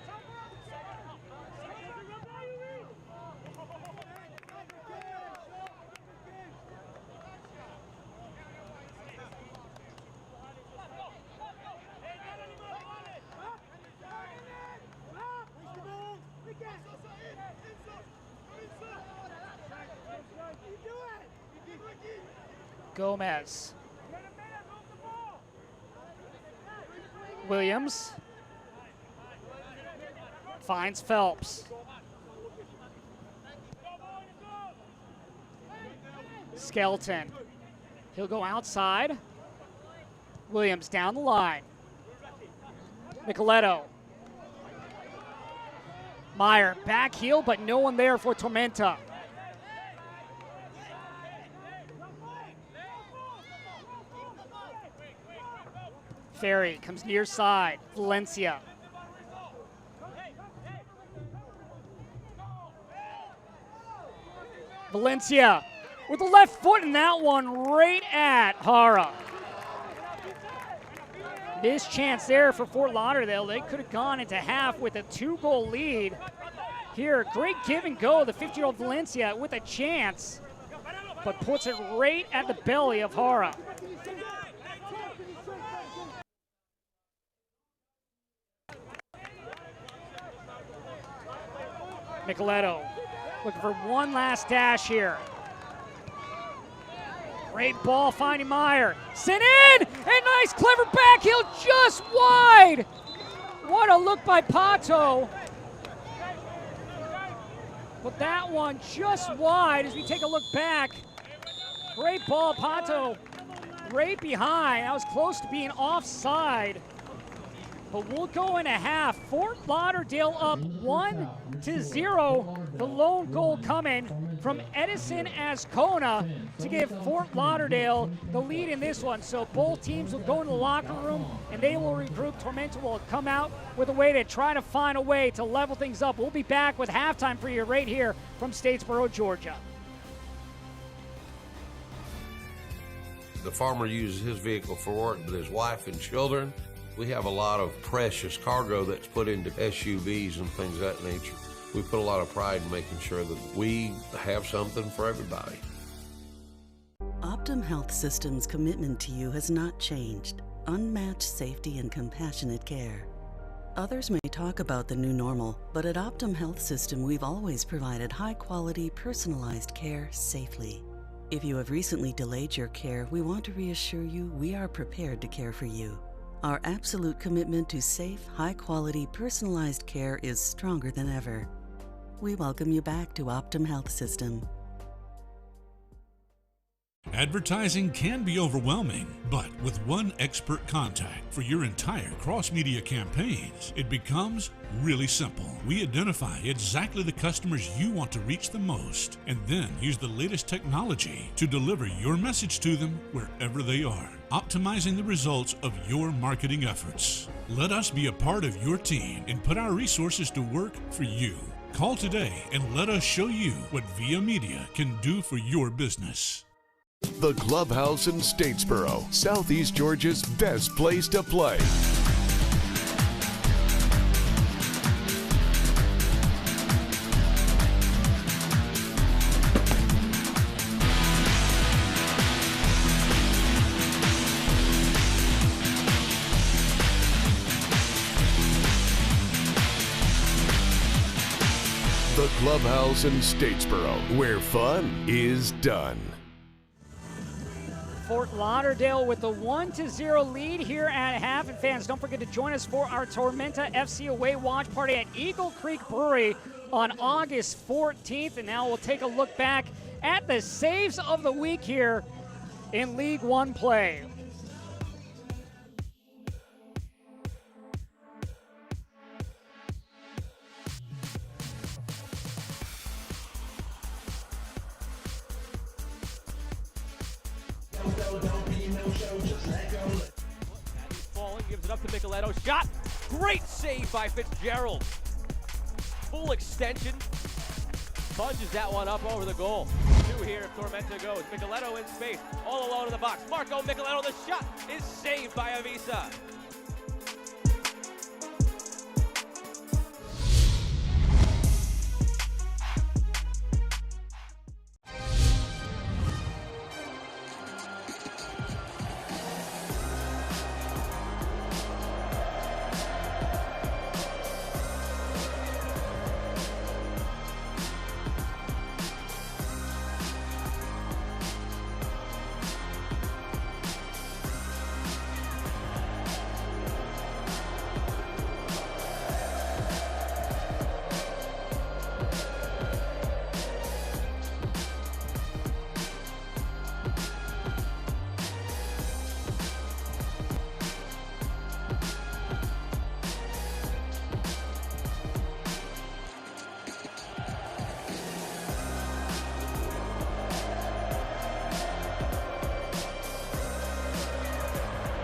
Gomez. Williams finds Phelps. Skelton. He'll go outside. Williams down the line. Micheletto. Meyer back heel, but no one there for Tormenta. Ferry comes near side. Valencia. Valencia with the left foot in that one right at Hara. This chance there for Fort Lauderdale. They could have gone into half with a 2-goal lead. Here, great give and go. The 50-year-old Valencia with a chance, but puts it right at the belly of Hara. Micheletto looking for one last dash here. Great ball finding Meyer. Sent in! And nice clever backheel just wide! What a look by Pato. But that one just wide as we take a look back. Great ball, Pato, right behind. That was close to being offside. But we'll go into half. Fort Lauderdale up 1-0. The lone goal coming from Edison Azcona to give Fort Lauderdale the lead in this one. So both teams will go in the locker room and they will regroup. Tormenta will come out with a way to try to find a way to level things up. We'll be back with halftime for you right here from Statesboro, Georgia. The farmer uses his vehicle for work, but his wife and children, we have a lot of precious cargo that's put into SUVs and things of that nature. We put a lot of pride in making sure that we have something for everybody. Optum Health System's commitment to you has not changed. Unmatched safety and compassionate care. Others may talk about the new normal, but at Optum Health System, we've always provided high-quality, personalized care safely. If you have recently delayed your care, we want to reassure you we are prepared to care for you. Our absolute commitment to safe, high-quality, personalized care is stronger than ever. We welcome you back to Optum Health System. Advertising can be overwhelming, but with one expert contact for your entire cross-media campaigns, it becomes really simple. We identify exactly the customers you want to reach the most, and then use the latest technology to deliver your message to them wherever they are, optimizing the results of your marketing efforts. Let us be a part of your team and put our resources to work for you. Call today and let us show you what Via Media can do for your business. The Clubhouse in Statesboro, Southeast Georgia's best place to play. The Clubhouse in Statesboro, where fun is done. Fort Lauderdale with the 1-0 lead here at half. And fans, don't forget to join us for our Tormenta FC away watch party at Eagle Creek Brewery on August 14th. And now we'll take a look back at the saves of the week here in League One play. Falling, gives it up to Micheletto. Shot! Great save by Fitzgerald. Full extension. Punches that one up over the goal. Two here if Tormenta goes. Micheletto in space. All alone in the box. Marco Micheletto, the shot is saved by Avisa.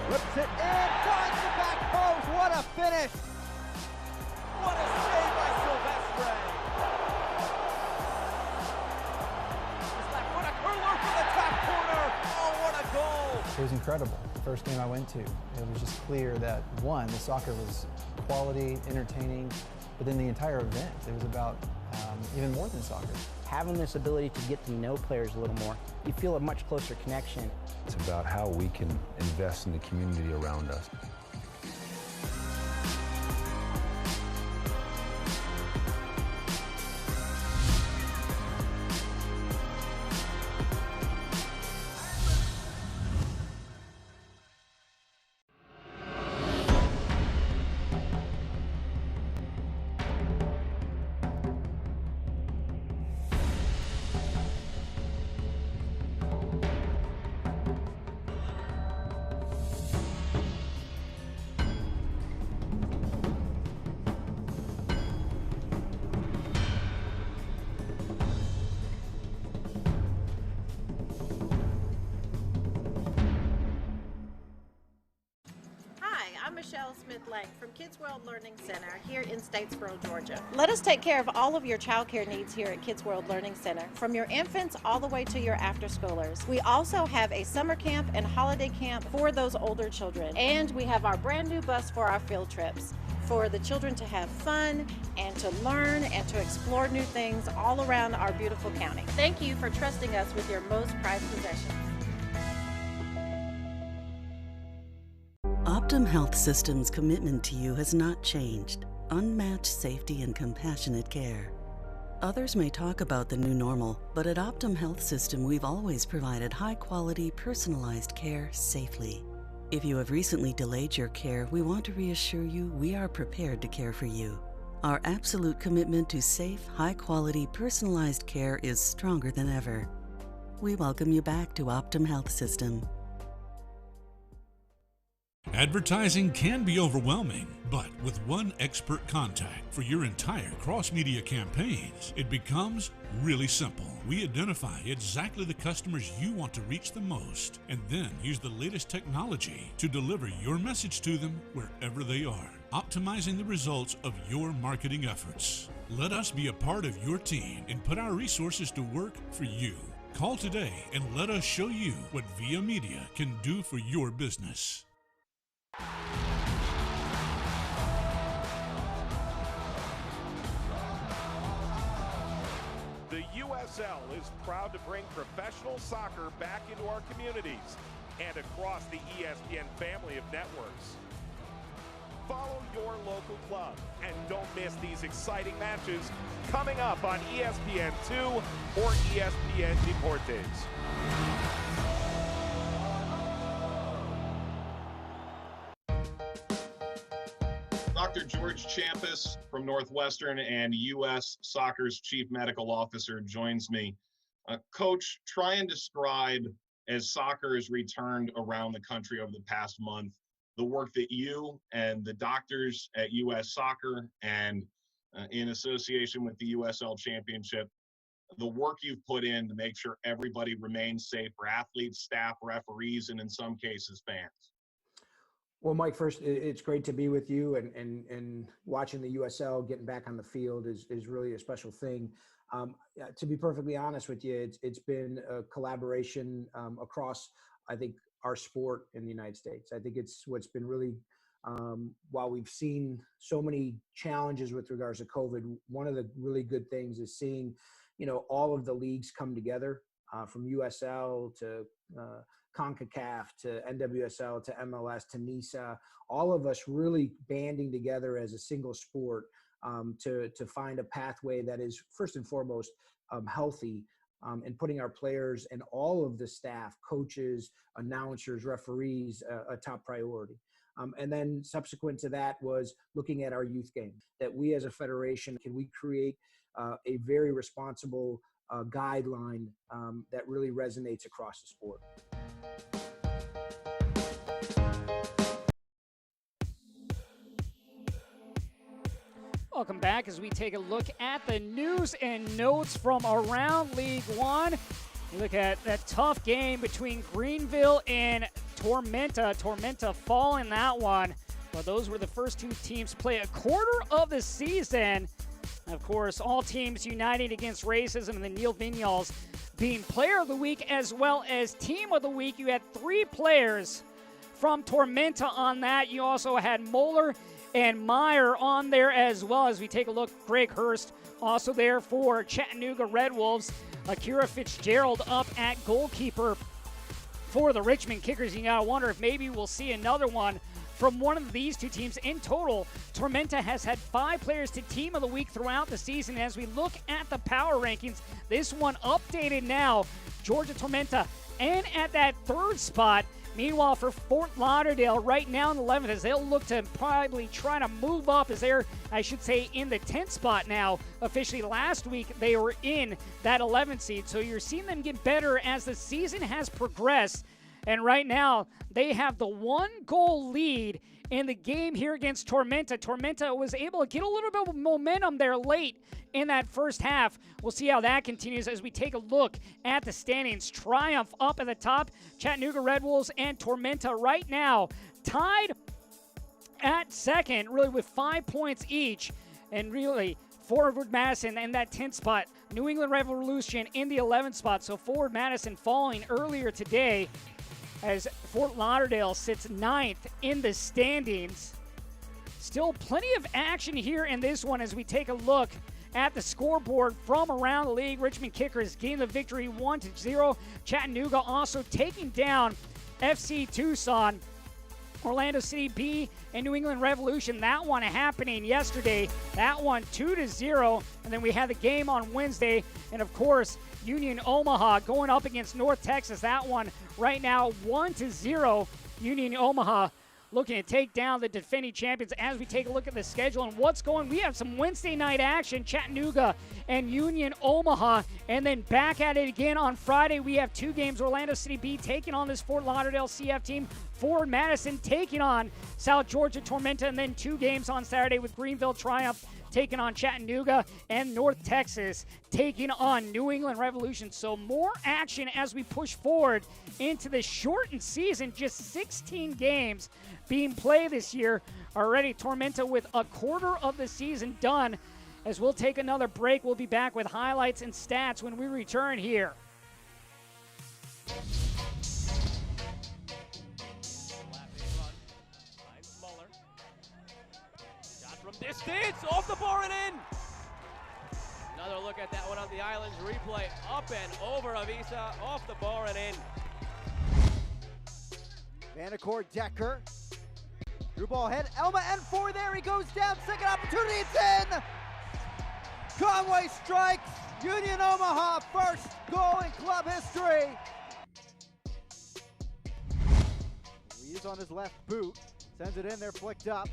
Rips it in, finds the back post. What a finish! What a save by Silvestre! What a curler from the top corner! Oh, what a goal! It was incredible. The first game I went to, it was just clear that, one, the soccer was quality, entertaining, but then the entire event, it was about even more than soccer. Having this ability to get to know players a little more, you feel a much closer connection. It's about how we can invest in the community around us. Blank from Kids World Learning Center here in Statesboro, Georgia. Let us take care of all of your child care needs here at Kids World Learning Center, from your infants all the way to your after-schoolers. We also have a summer camp and holiday camp for those older children. And we have our brand new bus for our field trips, for the children to have fun and to learn and to explore new things all around our beautiful county. Thank you for trusting us with your most prized possession. Optum Health System's commitment to you has not changed. Unmatched safety and compassionate care. Others may talk about the new normal, but at Optum Health System, we've always provided high-quality, personalized care safely. If you have recently delayed your care, we want to reassure you we are prepared to care for you. Our absolute commitment to safe, high-quality, personalized care is stronger than ever. We welcome you back to Optum Health System. Advertising can be overwhelming, but with one expert contact for your entire cross-media campaigns, it becomes really simple. We identify exactly the customers you want to reach the most, and then use the latest technology to deliver your message to them wherever they are, optimizing the results of your marketing efforts. Let us be a part of your team and put our resources to work for you. Call today and let us show you what Via Media can do for your business. The USL is proud to bring professional soccer back into our communities and across the ESPN family of networks. Follow your local club and don't miss these exciting matches coming up on ESPN2 or ESPN Deportes. Dr. George Champus from Northwestern and U.S. Soccer's Chief Medical Officer joins me. Coach, try and describe, as soccer has returned around the country over the past month, the work that you and the doctors at U.S. Soccer and in association with the USL Championship, the work you've put in to make sure everybody remains safe for athletes, staff, referees, and in some cases, fans. Well, Mike, first, it's great to be with you, and watching the USL getting back on the field is really a special thing. To be perfectly honest with you, it's been a collaboration across, I think, our sport in the United States. I think it's what's been really, while we've seen so many challenges with regards to COVID, one of the really good things is seeing, all of the leagues come together, from USL to CONCACAF to NWSL to MLS to NISA, all of us really banding together as a single sport to find a pathway that is first and foremost healthy, and putting our players and all of the staff, coaches, announcers, referees, a top priority. And then subsequent to that was looking at our youth game, that we as a federation, can we create a very responsible guideline that really resonates across the sport. Welcome back as we take a look at the news and notes from around League One. You look at that tough game between Greenville and Tormenta. Tormenta fall in that one. Well, those were the first two teams to play a quarter of the season. Of course, all teams uniting against racism, and the Neil Vinyals being Player of the Week as well as Team of the Week. You had 3 players from Tormenta on that. You also had Moeller and Meyer on there as well. As we take a look, Greg Hurst also there for Chattanooga Red Wolves. Akira Fitzgerald up at goalkeeper for the Richmond Kickers. You gotta wonder if maybe we'll see another one from one of these two teams. In total, Tormenta has had 5 players to Team of the Week throughout the season. As we look at the power rankings, this one updated now, Georgia Tormenta, and at that 3rd spot. Meanwhile, for Fort Lauderdale, right now in 11th, as they'll look to probably try to move up, as they're, I should say, in the 10th spot now. Officially, last week, they were in that 11th seed. So you're seeing them get better as the season has progressed. And right now, they have the 1-goal lead in the game here against Tormenta. Tormenta was able to get a little bit of momentum there late in that first half. We'll see how that continues as we take a look at the standings. Triumph up at the top. Chattanooga Red Wolves and Tormenta right now tied at second, really with 5 points each, and really Forward Madison in that 10th spot. New England Revolution in the 11th spot. So Forward Madison falling earlier today as Fort Lauderdale sits 9th in the standings. Still plenty of action here in this one as we take a look at the scoreboard from around the league. Richmond Kickers getting the victory 1-0. Chattanooga also taking down FC Tucson. Orlando City B and New England Revolution, that one happening yesterday. That one 2-0. And then we had the game on Wednesday. And of course, Union Omaha going up against North Texas. That one right now 1-0. Union Omaha looking to take down the defending champions. As we take a look at the schedule and what's going, we have some Wednesday night action, Chattanooga and Union Omaha, and then back at it again on Friday. We have 2 games, Orlando City B taking on this Fort Lauderdale CF team, Forward Madison taking on South Georgia Tormenta, and then 2 games on Saturday with Greenville Triumph taking on Chattanooga and North Texas taking on New England Revolution. So more action as we push forward into the shortened season, just 16 games being played this year already. Tormenta with a quarter of the season done. As we'll take another break, we'll be back with highlights and stats when we return here. Shot from distance, off the bar and in. Another look at that one on the Islands replay. Up and over Avisa, off the bar and in. Vanacore Decker. Through ball head. Elma N4 there. He goes down. Second opportunity. It's in. Conway strikes. Union Omaha. First goal in club history. He's on his left boot. Sends it in there. Flicked up.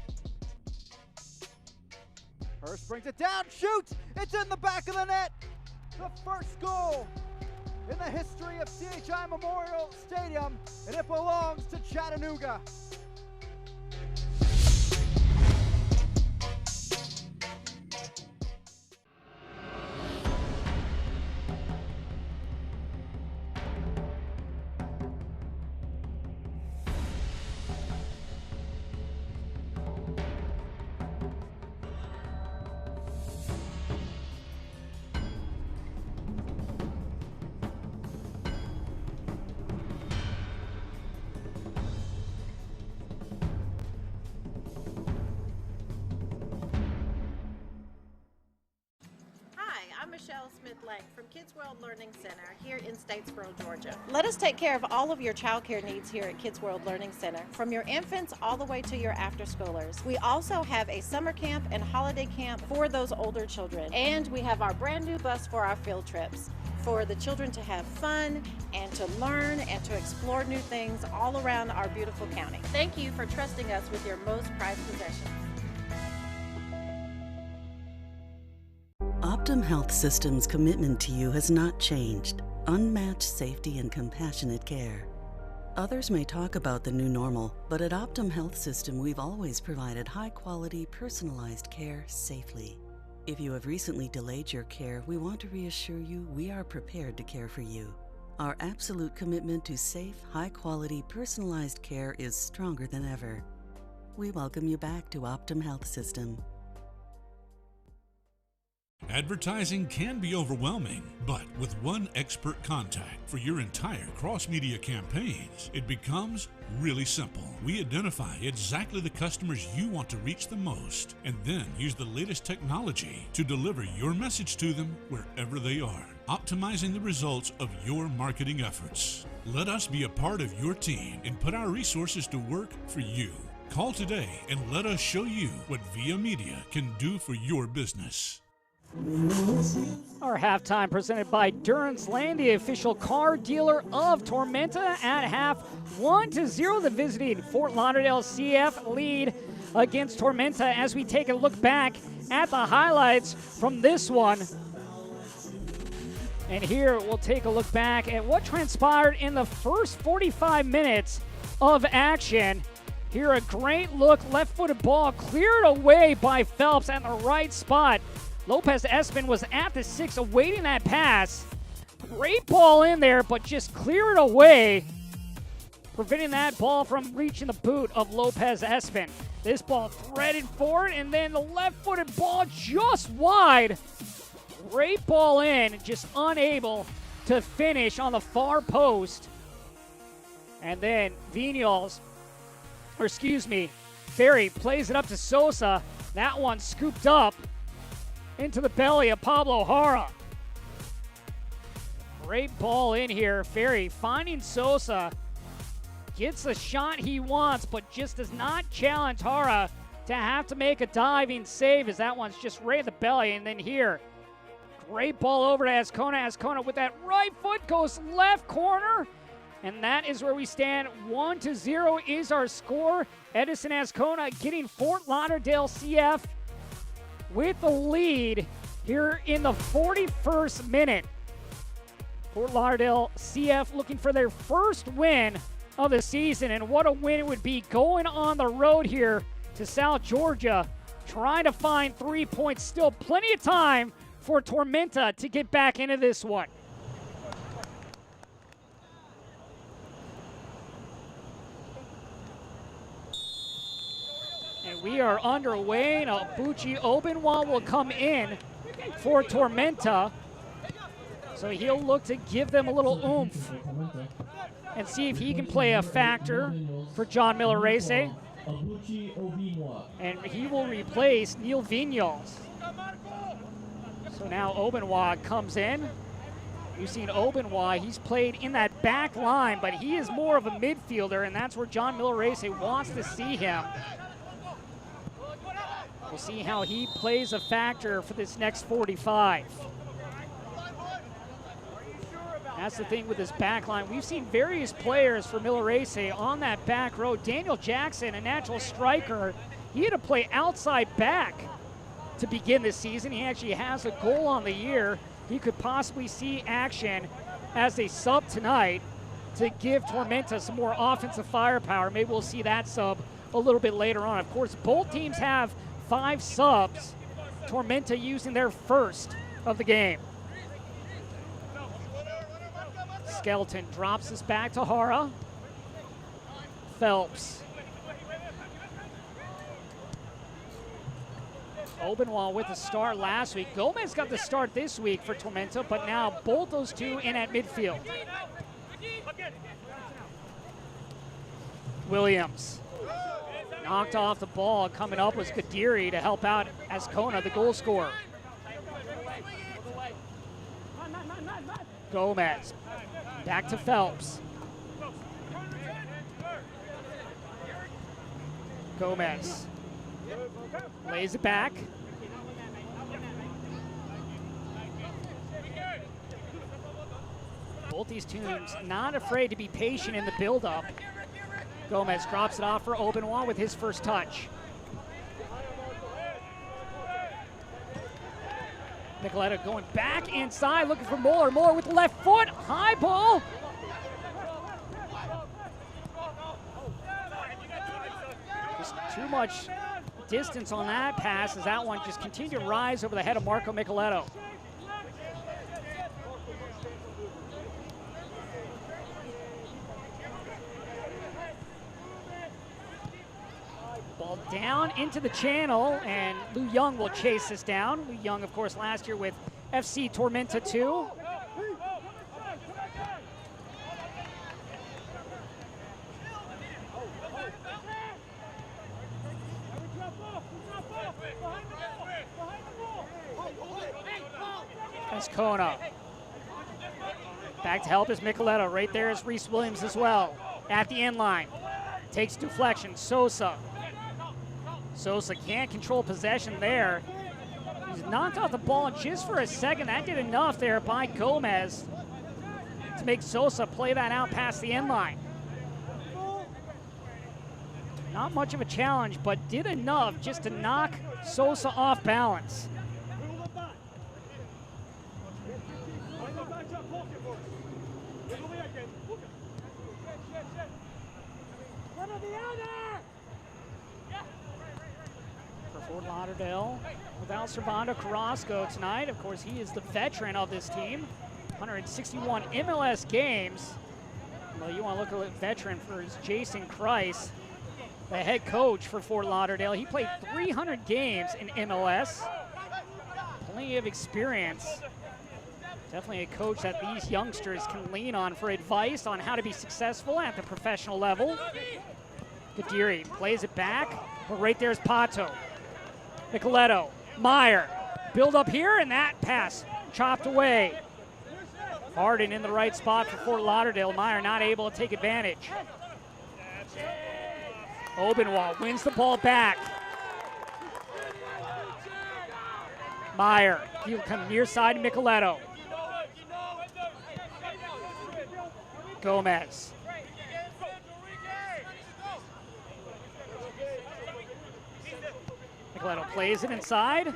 Hurst brings it down. Shoots. It's in the back of the net. The first goal in the history of CHI Memorial Stadium, and it belongs to Chattanooga. Michelle Smith-Lang from Kids World Learning Center here in Statesboro, Georgia. Let us take care of all of your child care needs here at Kids World Learning Center, from your infants all the way to your after-schoolers. We also have a summer camp and holiday camp for those older children. And we have our brand new bus for our field trips, for the children to have fun and to learn and to explore new things all around our beautiful county. Thank you for trusting us with your most prized possessions. Optum Health System's commitment to you has not changed. Unmatched safety and compassionate care. Others may talk about the new normal, but at Optum Health System we've always provided high-quality, personalized care safely. If you have recently delayed your care, we want to reassure you we are prepared to care for you. Our absolute commitment to safe, high-quality, personalized care is stronger than ever. We welcome you back to Optum Health System. Advertising can be overwhelming, but with one expert contact for your entire cross-media campaigns, it becomes really simple. We identify exactly the customers you want to reach the most, and then use the latest technology to deliver your message to them wherever they are, optimizing the results of your marketing efforts. Let us be a part of your team and put our resources to work for you. Call today and let us show you what Via Media can do for your business. Our halftime presented by Durance Land, the official car dealer of Tormenta. At half, 1-0, the visiting Fort Lauderdale CF lead against Tormenta as we take a look back at the highlights from this one. And here we'll take a look back at what transpired in the first 45 minutes of action. Here a great look, left-footed ball cleared away by Phelps at the right spot. Lopez Espin was at the 6 awaiting that pass. Great ball in there, but just clear it away. preventing that ball from reaching the boot of Lopez Espin. This ball threaded forward, and then the left-footed ball just wide. Great ball in, just unable to finish on the far post. And then Ferry plays it up to Sosa. That one scooped up into the belly of Pablo Jara. Great ball in here. Ferry finding Sosa. Gets the shot he wants, but just does not challenge Jara to have to make a diving save, as that one's just right at the belly. And then here, great ball over to Azcona. Azcona with that right foot goes left corner. And that is where we stand. 1-0 is our score. Edison Azcona getting Fort Lauderdale CF with the lead here in the 41st minute. Fort Lauderdale CF looking for their first win of the season, and what a win it would be going on the road here to South Georgia, trying to find 3 points. Still plenty of time for Tormenta to get back into this one. And we are underway. Now, Bucci Obenwa will come in for Tormenta. So he'll look to give them a little oomph and see if he can play a factor for John Miller Race. And he will replace Neil Vignoles. So now Obenwa comes in. You've seen Obenwa, he's played in that back line, but he is more of a midfielder, and that's where John Miller Race wants to see him. We'll see how he plays a factor for this next 45. That's the thing with this back line. We've seen various players for Miller Race on that back row. Daniel Jackson, a natural striker, he had to play outside back to begin this season. He actually has a goal on the year. He could possibly see action as a sub tonight to give Tormenta some more offensive firepower. Maybe we'll see that sub a little bit later on. Of course, both teams have 5 subs. Tormenta using their first of the game. Skelton drops this back to Jara. Phelps. Obenwa with the start last week. Gomez got the start this week for Tormenta, but now both those two in at midfield. Williams. Knocked off the ball. Coming up was Gadiri to help out Azcona, the goal scorer. Gomez. Back to Phelps. Gomez. Lays it back. Both these teams not afraid to be patient in the build-up. Gomez drops it off for Obenwa with his first touch. Nicoletta going back inside, looking for Muller. Muller with the left foot, high ball. Just too much distance on that pass as that one just continued to rise over the head of Marco Micheletto. Ball down into the channel, and Lou Young will chase this down. Lou Young, of course, last year with FC Tormenta 2. Azcona. Back to help is Micheletto. Right there is Reese Williams as well. At the end line. Takes deflection. Sosa. Sosa can't control possession there. He's knocked off the ball just for a second. That did enough there by Gomez to make Sosa play that out past the end line. Not much of a challenge, but did enough just to knock Sosa off balance. For Fort Lauderdale, without Servando Carrasco tonight, of course, he is the veteran of this team. 161 MLS games. Well, you want to look at a veteran for Jason Kreis, the head coach for Fort Lauderdale. He played 300 games in MLS. Plenty of experience. Definitely a coach that these youngsters can lean on for advice on how to be successful at the professional level. Kadiri plays it back, but right there's Pato. Nicoletto, Meyer, build up here, and that pass chopped away. Harden in the right spot for Fort Lauderdale. Meyer not able to take advantage. Obenwald wins the ball back. Meyer, he'll come near side to Nicoletto. Gomez. Nicoletto plays it inside.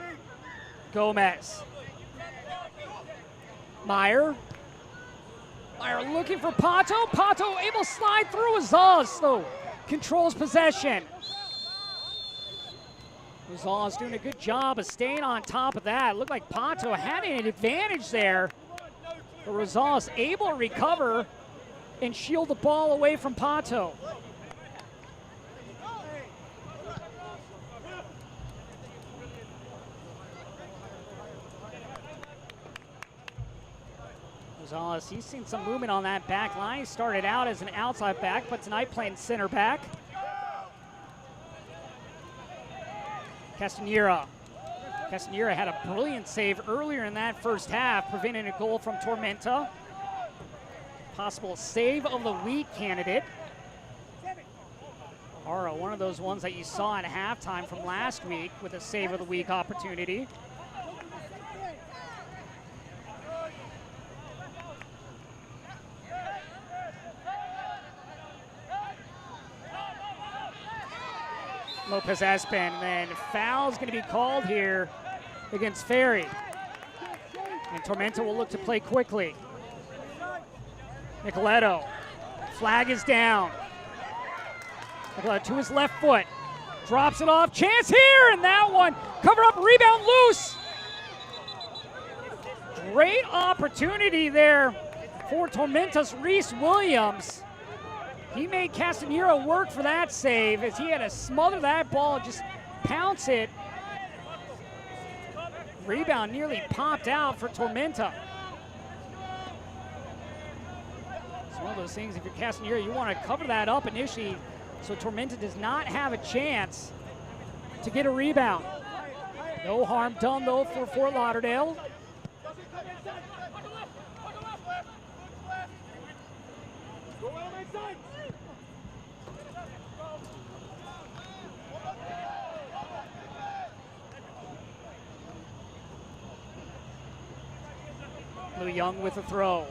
Gomez. Meyer. Meyer looking for Pato. Pato able to slide through Azaz, though. Controls possession. Azaz doing a good job of staying on top of that. Looked like Pato had an advantage there. But Azaz able to recover and shield the ball away from Pato. Gonzalez, he's seen some movement on that back line. He started out as an outside back, but tonight playing center back. Castanera. Castanera had a brilliant save earlier in that first half, preventing a goal from Tormenta. Possible save of the week candidate. Hara, one of those ones that you saw at halftime from last week with a save of the week opportunity. Lopez Espen, then foul's going to be called here against Ferry. And Tormenta will look to play quickly. Nicoletto, flag is down. Nicoletto to his left foot, drops it off, chance here, and that one, cover up, rebound loose. Great opportunity there for Tormenta's Reese Williams. He made Castanera work for that save as he had to smother that ball, just pounce it. Rebound nearly popped out for Tormenta. It's one of those things, if you're Castanera, you want to cover that up initially so Tormenta does not have a chance to get a rebound. No harm done, though, for Fort Lauderdale. Lou Young with a throw.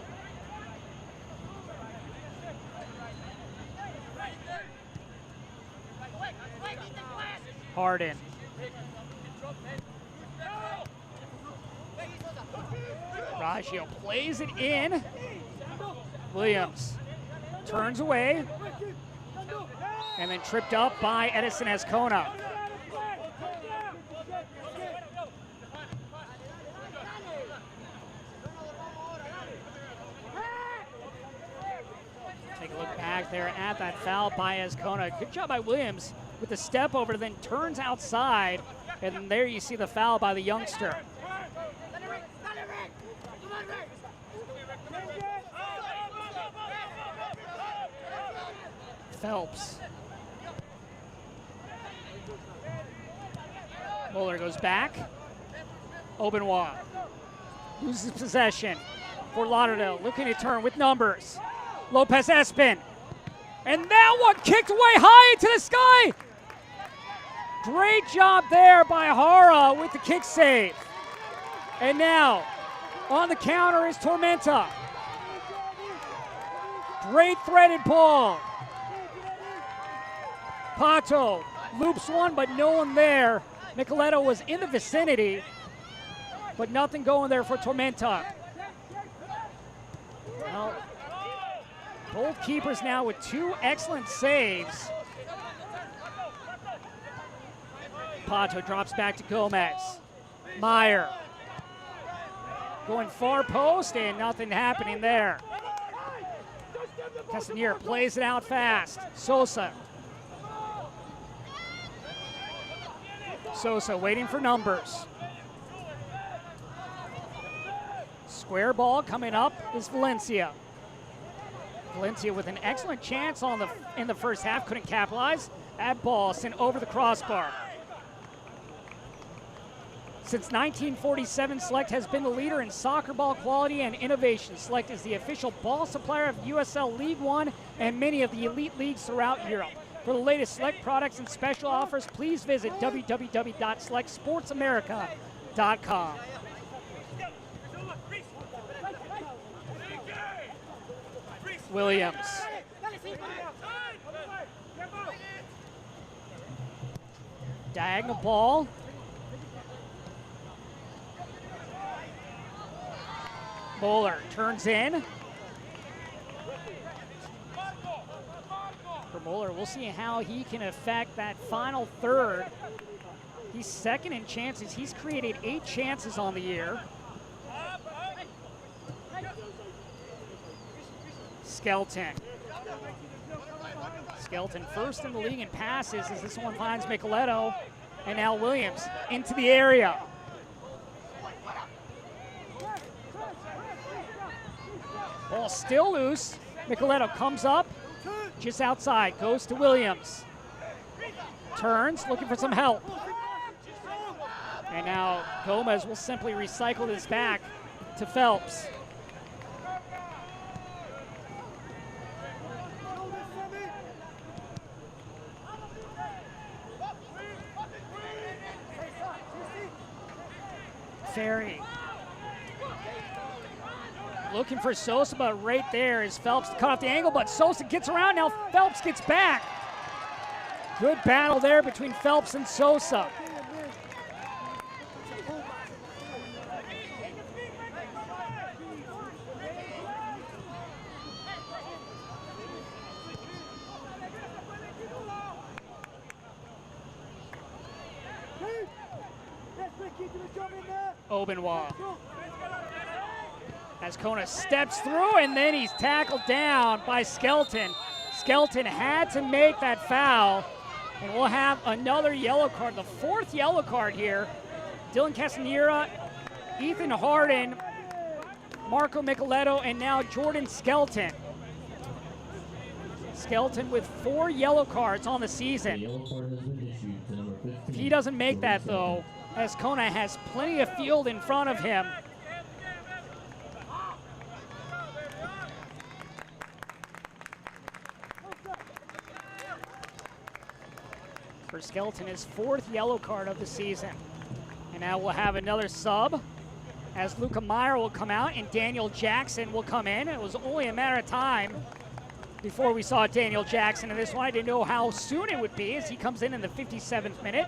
Harden. Raggio plays it in. Williams turns away and then tripped up by Edison Azcona. Take a look back there at that foul by Azcona. Good job by Williams with the step over, then turns outside, and there you see the foul by the youngster. Phelps. Muller goes back. Obenwa loses possession. Fort Lauderdale looking to turn with numbers. Lopez Espen. And that one kicked way high into the sky. Great job there by Hara with the kick save. And now on the counter is Tormenta. Great threaded ball. Pato loops one, but no one there. Nicoletto was in the vicinity, but nothing going there for Tormenta. Well, both keepers now with two excellent saves. Pato drops back to Gomez. Meyer going far post and nothing happening there. Castanera plays it out fast. Sosa. Sosa waiting for numbers. Square ball coming up is Valencia. Valencia with an excellent chance in the first half, couldn't capitalize. That ball sent over the crossbar. Since 1947, Select has been the leader in soccer ball quality and innovation. Select is the official ball supplier of USL League One and many of the elite leagues throughout Europe. For the latest Select products and special offers, please visit www.selectsportsamerica.com. Williams. Diagonal ball. Bowler turns in. For Bowler, we'll see how he can affect that final third. He's second in chances. He's created 8 chances on the year. Skelton. Skelton first in the league in passes as this one finds Micheletto. And now Williams into the area. Ball still loose. Micheletto comes up just outside, goes to Williams. Turns, looking for some help. And now Gomez will simply recycle this back to Phelps. Ferry. Looking for Sosa, but right there is Phelps to cut off the angle, but Sosa gets around, now Phelps gets back. Good battle there between Phelps and Sosa. Obenwa. As Kona steps through, and then he's tackled down by Skelton. Skelton had to make that foul, and we'll have another yellow card, the 4th yellow card here. Dylan Castanera, Ethan Harden, Marco Micheletto, and now Jordan Skelton. Skelton with 4 yellow cards on the season. If he doesn't make that, though, as Kona has plenty of field in front of him. For Skelton, his 4th yellow card of the season. And now we'll have another sub as Luca Meyer will come out and Daniel Jackson will come in. It was only a matter of time before we saw Daniel Jackson in this one. I didn't know how soon it would be as he comes in the 57th minute.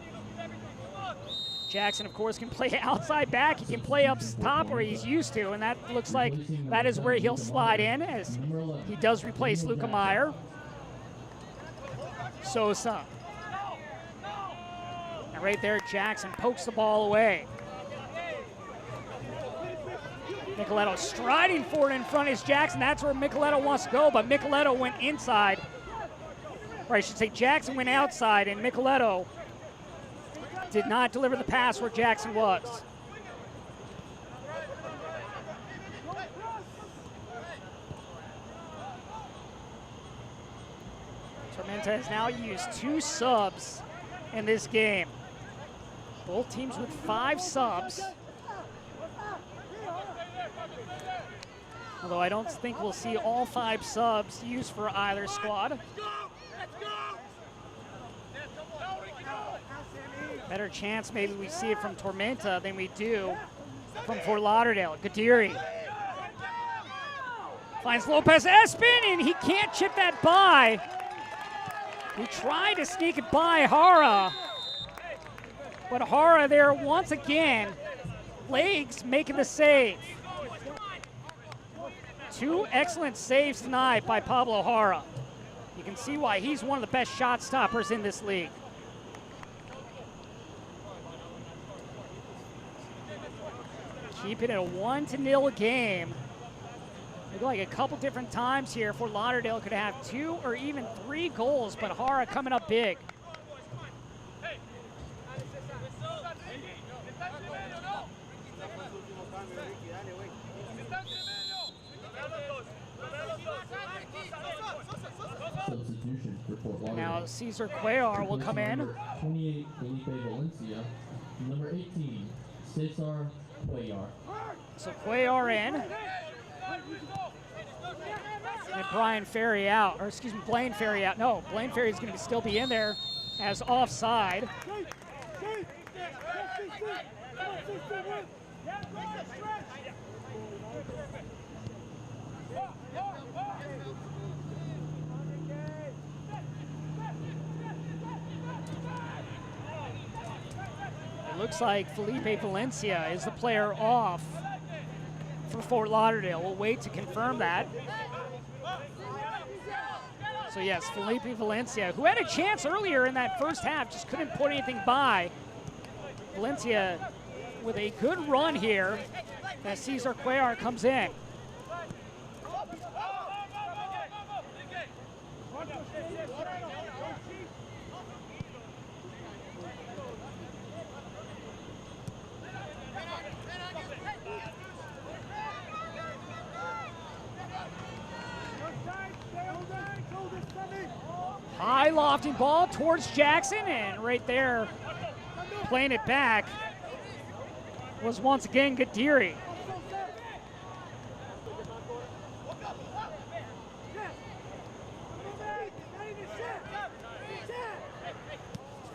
Jackson, of course, can play outside back. He can play up top where he's used to, and that looks like that is where he'll slide in as he does replace Luca Meyer. Sosa. And right there, Jackson pokes the ball away. Micheletto striding forward in front is Jackson. That's where Micheletto wants to go, but Micheletto went inside. Or I should say Jackson went outside, and Micheletto did not deliver the pass where Jackson was. Tormenta has now used 2 subs in this game. Both teams with 5 subs. Although I don't think we'll see all 5 subs used for either squad. Better chance maybe we see it from Tormenta than we do from Fort Lauderdale. Gadiri finds Lopez Espin, and he can't chip that by. He tried to sneak it by Hara, but Hara there once again, legs making the save. 2 excellent saves tonight by Pablo Hara. You can see why he's one of the best shot stoppers in this league. Keep it at a 1-0 game Looked like a couple different times here Fort Lauderdale could have 2 or even 3 goals, but Hara coming up big. Substitution for Fort Lauderdale. Now Cesar Cuellar will come in. Number 28, Felipe Valencia. Number 18, Cesar Cuellar. So Cuellar in. And Brian Ferry out, or excuse me, Blaine Ferry out. No, Blaine Ferry is going to still be in there as offside. It looks like Felipe Valencia is the player off for Fort Lauderdale. We'll wait to confirm that. So yes, Felipe Valencia, who had a chance earlier in that first half, just couldn't put anything by. Valencia with a good run here as Cesar Cuellar comes in. High lofting ball towards Jackson, and right there, playing it back, was once again Gadiri.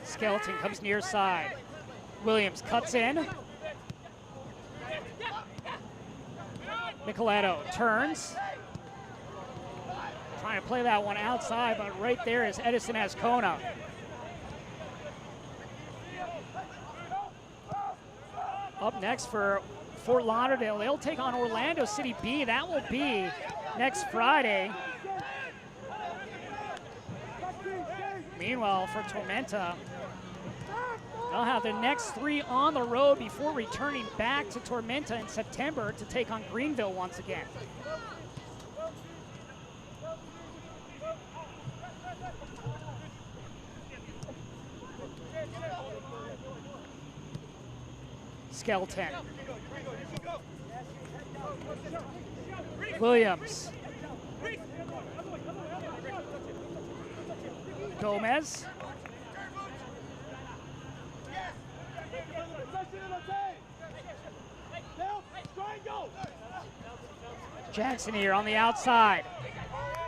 Skeleton comes near side. Williams cuts in. Nicoletto turns. Trying to play that one outside, but right there is Edison Azcona. Up next for Fort Lauderdale, they'll take on Orlando City B. That will be next Friday. Meanwhile, for Tormenta, they'll have the next 3 on the road before returning back to Tormenta in September to take on Greenville once again. Skeleton. Williams. Gomez. Jackson here on the outside.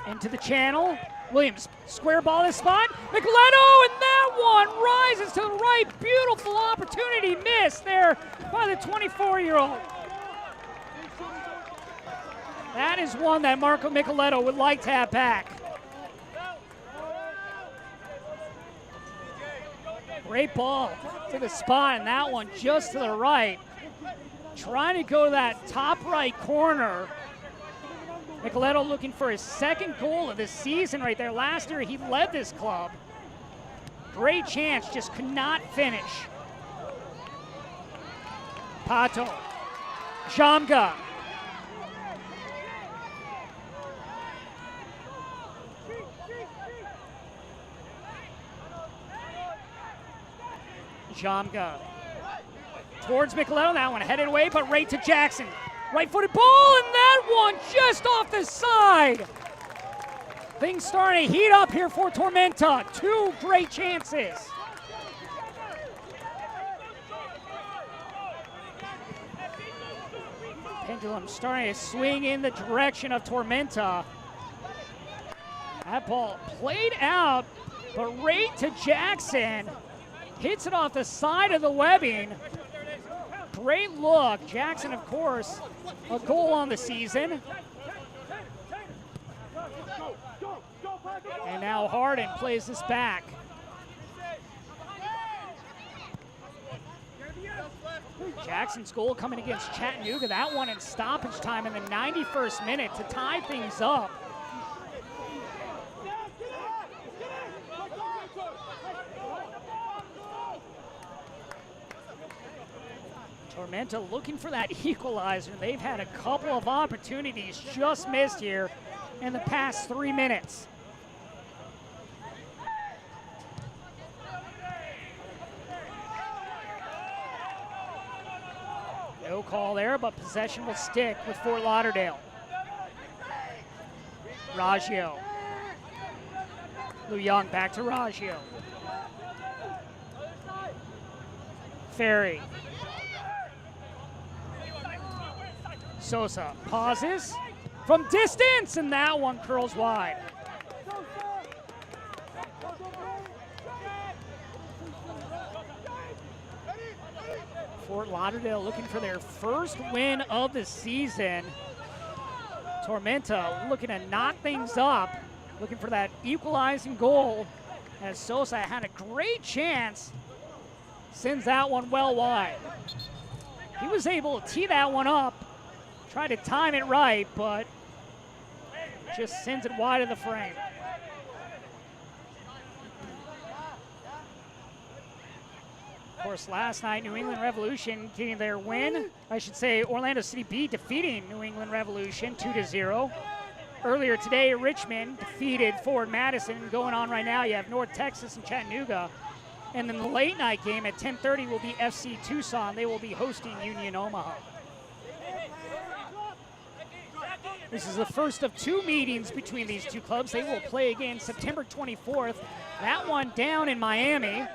Into the channel. Williams, square ball this spot. Nicoletto, and that one rises to the right. Beautiful opportunity missed there by the 24-year-old. That is one that Marco Nicoletto would like to have back. Great ball to the spot, and that one just to the right. Trying to go to that top right corner. Nicoletto looking for his 2nd goal of the season right there. Last year he led this club. Great chance, just could not finish. Pato. Jamga. Jamga. Towards Nicoletto, that one headed away, but right to Jackson. Right-footed ball, and that one just off the side. Things starting to heat up here for Tormenta. 2 great chances. Pendulum starting to swing in the direction of Tormenta. That ball played out, but right to Jackson. Hits it off the side of the webbing. Great look. Jackson, of course, a goal on the season. And now Harden plays this back. Jackson's goal coming against Chattanooga. That one in stoppage time in the 91st minute to tie things up. Tormenta looking for that equalizer. They've had a couple of opportunities, just missed here in the past 3 minutes. No call there, but possession will stick with Fort Lauderdale. Raggio. Lou Young back to Raggio. Ferry. Sosa pauses from distance, and that one curls wide. Fort Lauderdale looking for their first win of the season. Tormenta looking to knock things up, looking for that equalizing goal, as Sosa had a great chance, sends that one well wide. He was able to tee that one up, try to time it right, but just sends it wide of the frame. Of course, last night, New England Revolution getting their win. I should say Orlando City B defeating New England Revolution 2-0. Earlier today, Richmond defeated Forward Madison. Going on right now, you have North Texas and Chattanooga. And then the late night game at 10:30 will be FC Tucson. They will be hosting Union Omaha. This is the first of 2 meetings between these two clubs. They will play again September 24th. That one down in Miami.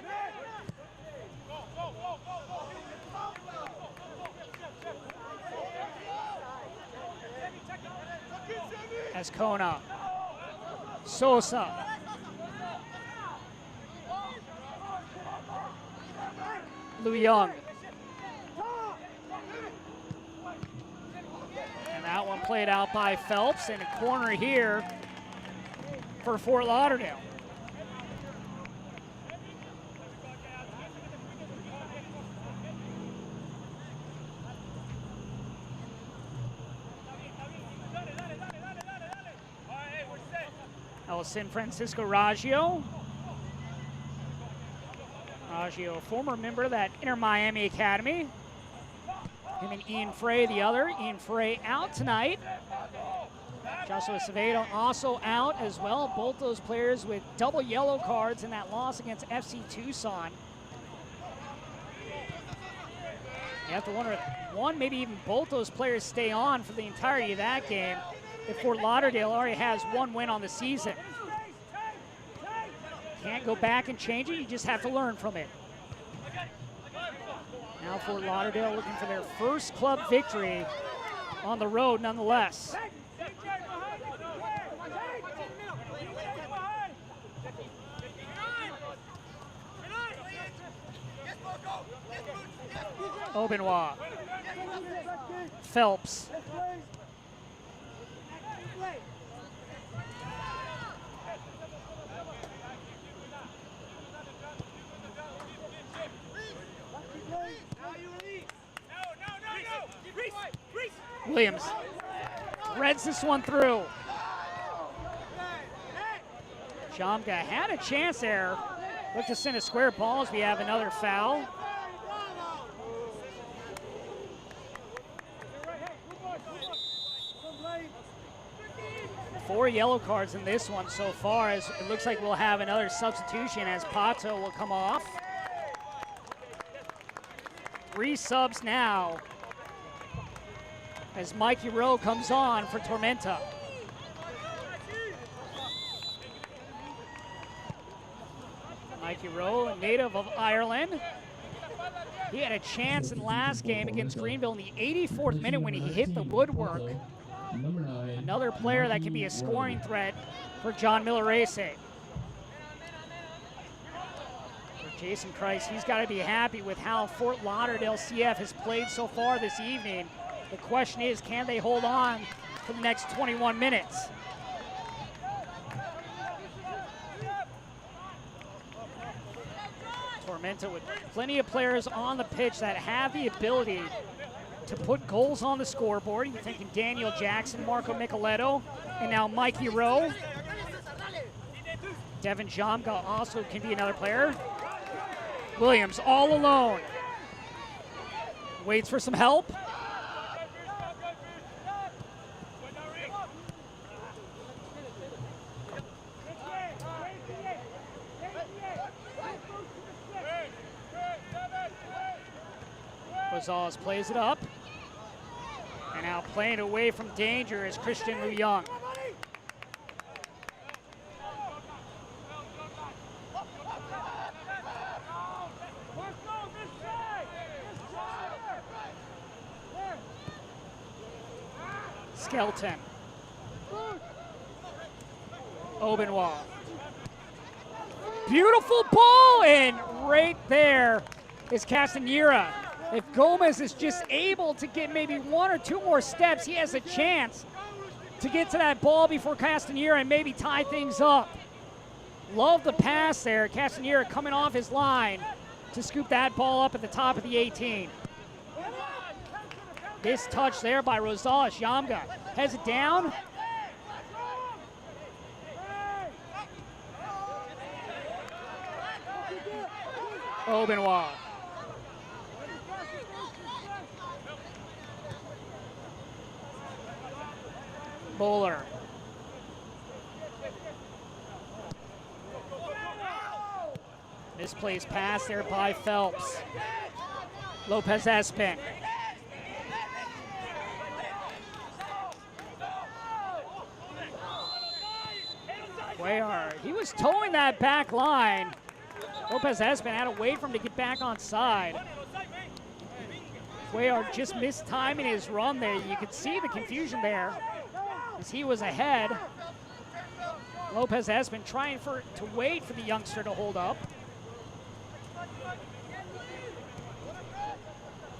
Ascona, Sosa, Lou Young, and that one played out by Phelps, and a corner here for Fort Lauderdale. San Francisco Raggio. Raggio, a former member of that Inter Miami Academy. Him and Ian Frey, the other. Ian Frey out tonight. Joshua Acevedo also out as well. Both those players with double yellow cards in that loss against FC Tucson. You have to wonder if one, maybe even both those players stay on for the entirety of that game if Fort Lauderdale already has 1 win on the season. Can't go back and change it, you just have to learn from it. Now Fort Lauderdale looking for their first club victory on the road nonetheless. Obenwa. Phelps. Williams threads this one through. Jamka had a chance there. Look to send a square ball as we have another foul. Four yellow cards in this one so far, as it looks like we'll have another substitution as Pato will come off. 3 subs now as Mikey Rowe comes on for Tormenta. Mikey Rowe, a native of Ireland. He had a chance in the last game against Greenville in the 84th minute when he hit the woodwork. Another player that can be a scoring threat for John Millerese. For Jason Christ, he's got to be happy with how Fort Lauderdale CF has played so far this evening. The question is, can they hold on for the next 21 minutes? Tormenta with plenty of players on the pitch that have the ability to put goals on the scoreboard. You're thinking Daniel Jackson, Marco Micheletto, and now Mikey Rowe. Devin Jamka also can be another player. Williams all alone. Waits for some help. Rosales plays it up. And now playing away from danger is Christian Liu Young. Skelton. Obenwald. Beautiful ball, and right there is Castanera. If Gomez is just able to get maybe one or two more steps, he has a chance to get to that ball before Castanera and maybe tie things up. Love the pass there. Castanera coming off his line to scoop that ball up at the top of the 18. This touch there by Rosales. Yamga has it down. Obenwald. Bowler. Misplaced pass there by Phelps. Lopez Espin. Cuellar, he was towing that back line. Lopez Espin had to wait for him to get back on side. Cuellar just missed timing his run there. You could see the confusion there as he was ahead. Lopez Espin trying to wait for the youngster to hold up.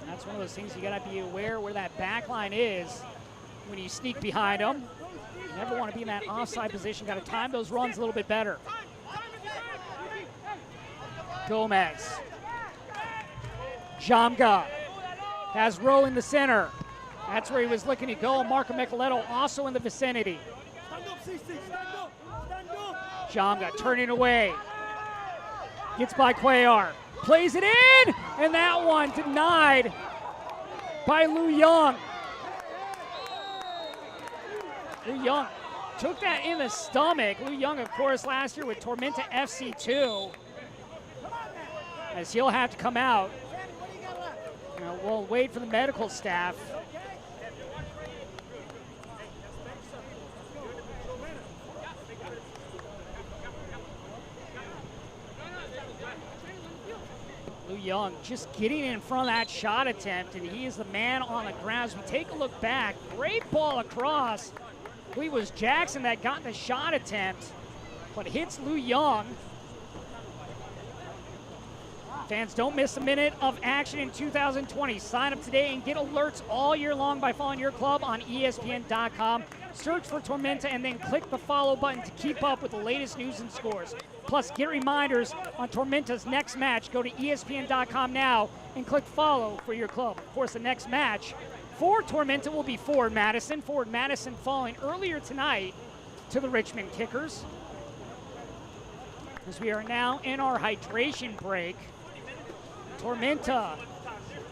And that's one of those things you gotta be aware where that back line is when you sneak behind him. You never want to be in that offside position. Got to time those runs a little bit better. Gomez. Jamga has Rowe in the center. That's where he was looking to go. Marco Micheletto also in the vicinity. Jamga turning away. Gets by Cuellar. Plays it in, and that one denied by Liu Young. Liu Young took that in the stomach. Liu Young, of course, last year with Tormenta FC2. As he'll have to come out. We'll wait for the medical staff. Liu Young just getting in front of that shot attempt, and he is the man on the ground. As we take a look back, great ball across. I believe it was Jackson that got the shot attempt, but hits Liu Young. Fans, don't miss a minute of action in 2020. Sign up today and get alerts all year long by following your club on ESPN.com. Search for Tormenta and then click the follow button to keep up with the latest news and scores. Plus, get reminders on Tormenta's next match. Go to ESPN.com now and click follow for your club. Of course, the next match for Tormenta will be Forward Madison. Forward Madison falling earlier tonight to the Richmond Kickers. As we are now in our hydration break. Tormenta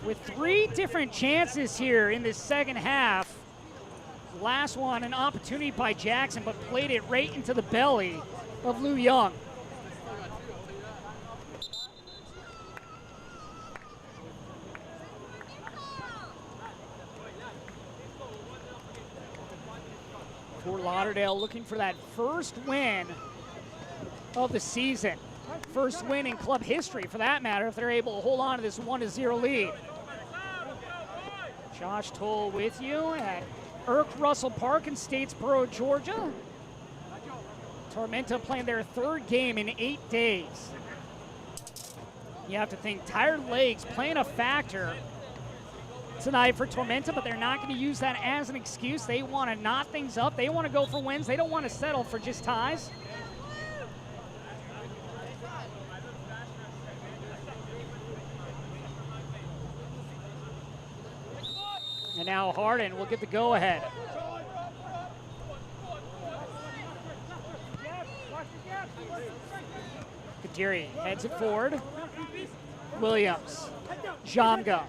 with 3 different chances here in this second half. Last one, an opportunity by Jackson, but played it right into the belly of Liu Young. Fort Lauderdale looking for that first win of the season. First win in club history, for that matter, if they're able to hold on to this 1-0 lead. Josh Toll with you at Irk Russell Park in Statesboro, Georgia. Tormenta playing their 3rd game in 8 days. You have to think tired legs playing a factor tonight for Tormenta, but they're not going to use that as an excuse. They want to knot things up. They want to go for wins. They don't want to settle for just ties. And now Harden will get the go-ahead. Kadiri heads it forward. Williams. Jamga.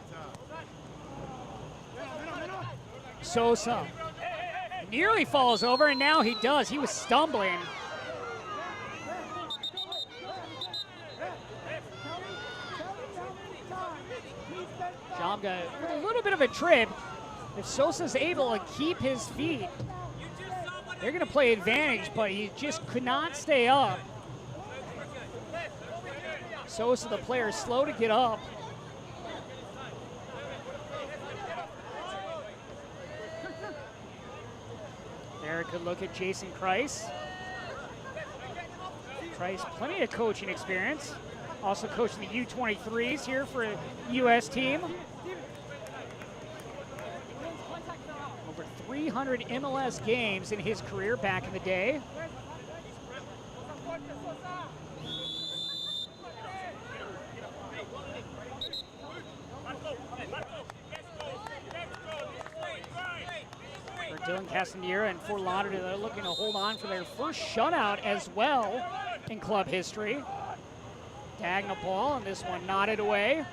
Sosa nearly falls over, and now he does. He was stumbling. Jamga with a little bit of a trip. If Sosa's able to keep his feet, they're going to play advantage, but he just could not stay up. Sosa, the player, is slow to get up. There, a good look at Jason Kreis. Kreis, plenty of coaching experience. Also coaching the U23s here for a U.S. team. Over 300 MLS games in his career back in the day. For Dylan Castanera and Fort Lauderdale, they're looking to hold on for their first shutout as well in club history. Diagonal ball, and this one nodded away.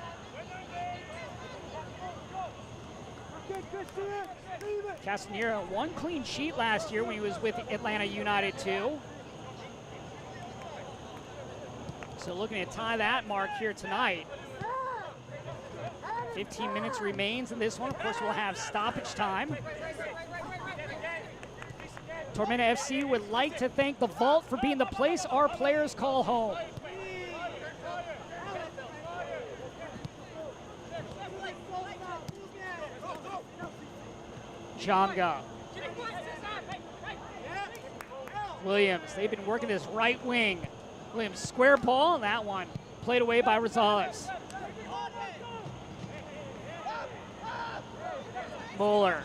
Castanera, one clean sheet last year when he was with Atlanta United too. So looking to tie that mark here tonight. 15 minutes remains in this one. Of course, we'll have stoppage time. Tormenta FC would like to thank the Vault for being the place our players call home. Jamga. Williams, they've been working this right wing. Williams, square ball, and that one played away by Rosales. Mueller.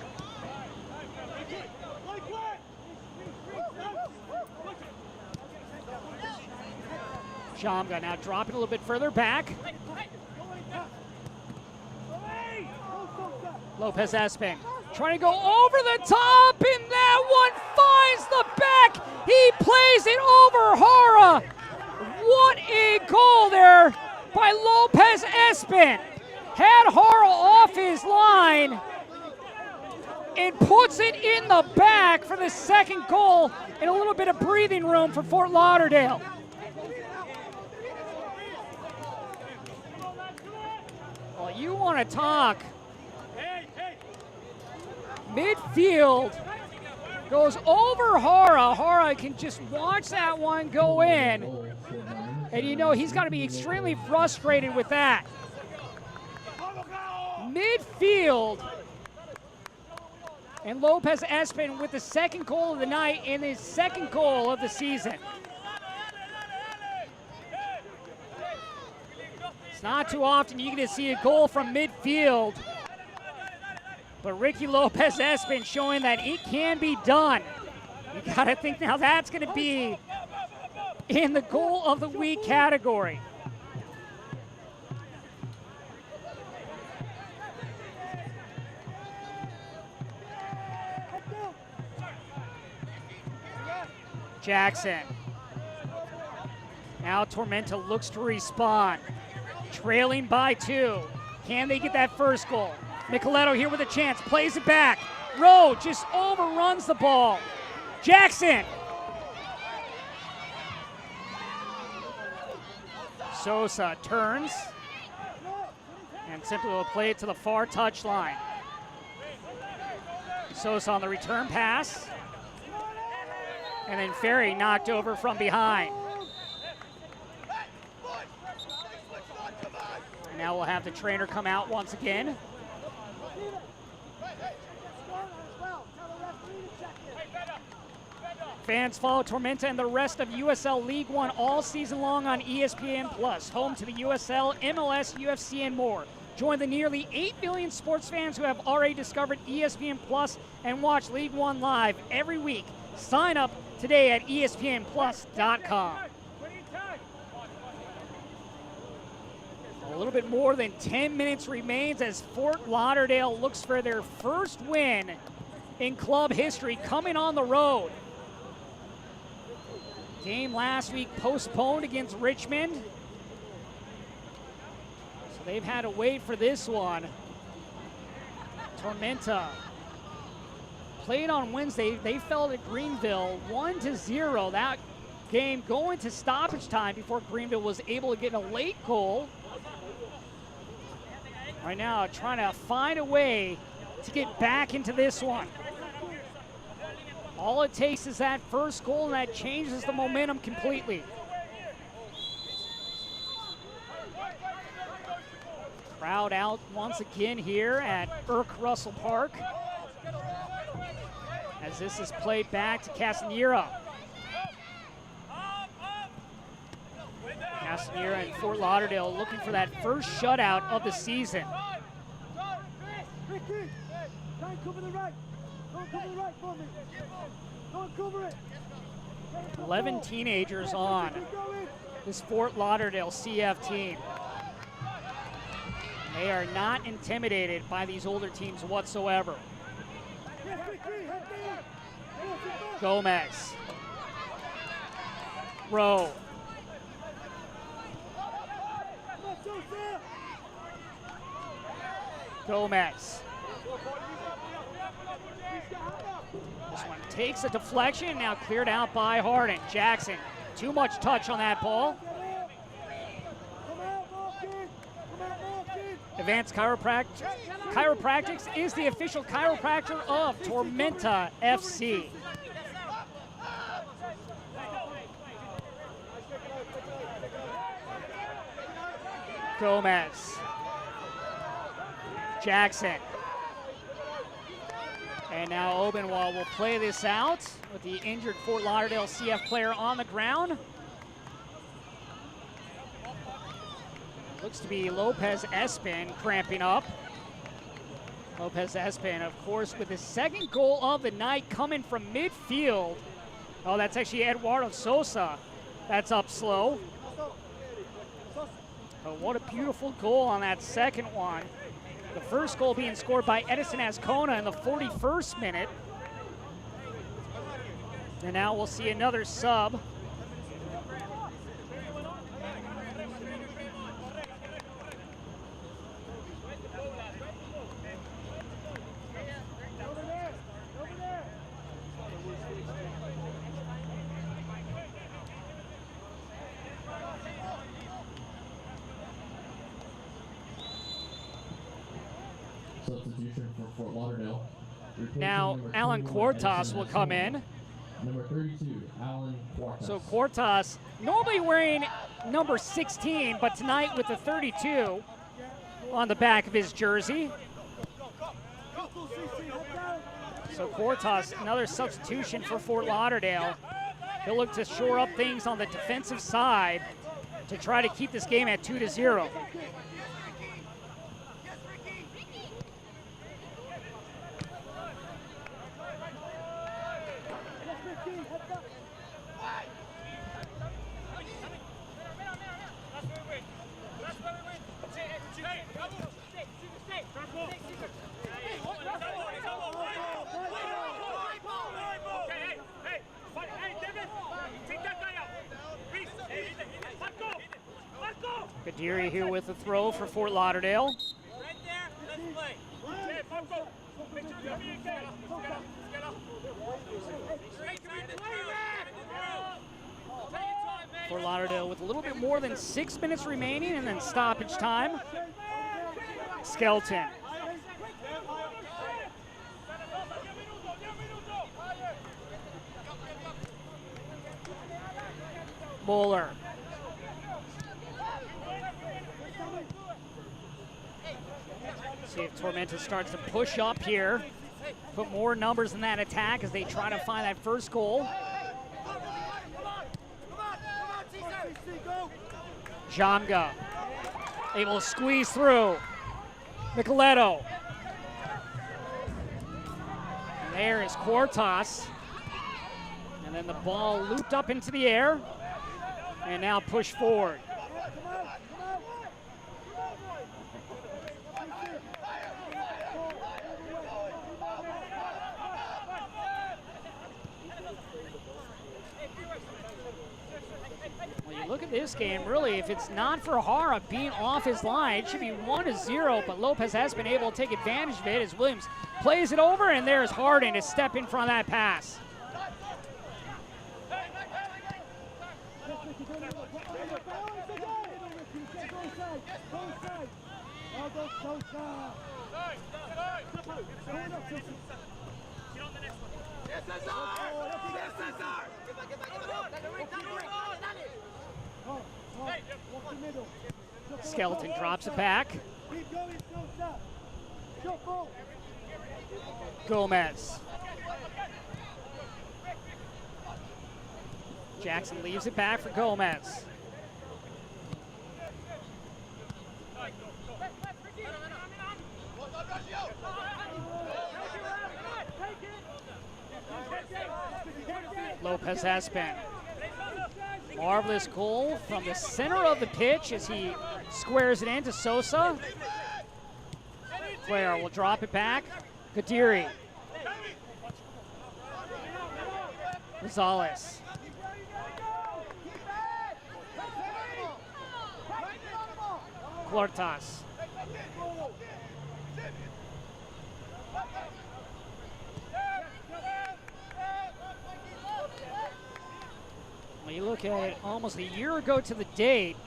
Jamga now dropping a little bit further back. Lopez Espin trying to go over the top, and that one finds the back. He plays it over Hara. What a goal there by Lopez Espin. Had Hara off his line and puts it in the back for the second goal, and a little bit of breathing room for Fort Lauderdale. Well, you want to talk. Midfield goes over Hara. Hara can just watch that one go in. And you know he's got to be extremely frustrated with that. Midfield. And Lopez Espin with the second goal of the night and his second goal of the season. It's not too often you get to see a goal from midfield. But Ricky Lopez Espin showing that it can be done. You got to think now that's going to be in the goal of the week category. Jackson. Now Tormenta looks to respond. Trailing by 2. Can they get that first goal? Micheletto here with a chance, plays it back. Rowe just overruns the ball. Jackson. Sosa turns and simply will play it to the far touchline. Sosa on the return pass. And then Ferry knocked over from behind. And now we'll have the trainer come out once again. Fans follow Tormenta and the rest of USL League One all season long on ESPN+, home to the USL, MLS, UFC, and more. Join the nearly 8 million sports fans who have already discovered ESPN+ and watch League One live every week. Sign up today at ESPNplus.com. A little bit more than 10 minutes remains as Fort Lauderdale looks for their first win in club history coming on the road. Game last week postponed against Richmond. So they've had to wait for this one. Tormenta played on Wednesday. They fell to Greenville 1-0. That game going to stoppage time before Greenville was able to get a late goal. Right now, trying to find a way to get back into this one. All it takes is that first goal, and that changes the momentum completely. Crowd out once again here at Russell Park, as this is played back to Castanera. Castanera and Fort Lauderdale looking for that first shutout of the season. 11 teenagers on this Fort Lauderdale CF team. They are not intimidated by these older teams whatsoever. Gomez. Rowe. Gomez. This one takes a deflection, now cleared out by Harden. Jackson, too much touch on that ball. Advanced Chiropractics is the official chiropractor of Tormenta FC. Gomez. Jackson. And now Obenwald will play this out with the injured Fort Lauderdale CF player on the ground. Looks to be Lopez Espin cramping up. Lopez Espin, of course, with his second goal of the night coming from midfield. Oh, that's actually Eduardo Sosa. That's up slow. Oh, what a beautiful goal on that second one. The first goal being scored by Edison Azcona in the 41st minute. And now we'll see another sub. Substitution for Fort Lauderdale. Now Alan Quartas will come in. Number 32, Alan Quartas. So Quartas, normally wearing number 16, but tonight with the 32 on the back of his jersey. So Quartas, another substitution for Fort Lauderdale. He'll look to shore up things on the defensive side to try to keep this game at 2-0. Kadiri here with the throw for Fort Lauderdale. Fort Lauderdale with a little bit more than 6 minutes remaining, and then stoppage time. Skelton. Mueller. See if Tormenta starts to push up here, put more numbers in that attack as they try to find that first goal. Jamga able to squeeze through. Nicoletto. And there is Quartas. And then the ball looped up into the air and now pushed forward. this game, really, if it's not for Hara being off his line, it should be 1-0, but Lopez has been able to take advantage of it as Williams plays it over, and there's Harden to step in front of that pass. Skeleton drops it back. Gomez. Jackson leaves it back for Gomez. Lopez has been. Marvelous goal from the center of the pitch as he squares it into Sosa. Claire will drop it back. Kadiri. Gonzalez. Cuartas. When you look at it, almost a year ago to the date,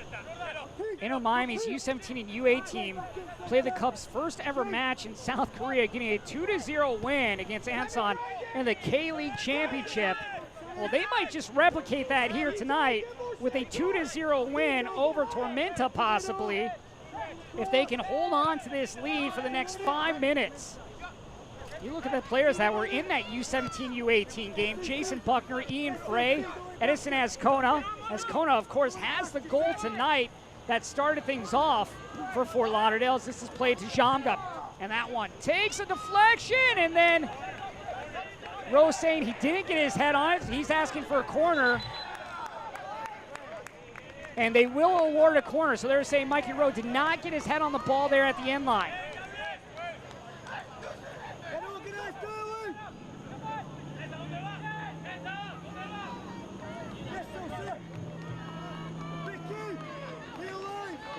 Inter Miami's U17 and U8 team played the Cubs' first ever match in South Korea, getting a 2-0 win against Ansan in the K-League Championship. Well, they might just replicate that here tonight with a 2-0 win over Tormenta, possibly, if they can hold on to this lead for the next 5 minutes. You look at the players that were in that U17, U18 game. Jason Buckner, Ian Frey, Edison Azcona. Azcona, of course, has the goal tonight that started things off for Fort Lauderdale. This is played to Jamga. And that one takes a deflection, and then Rose saying he didn't get his head on it. He's asking for a corner. And they will award a corner. So they're saying Mikey Rowe did not get his head on the ball there at the end line.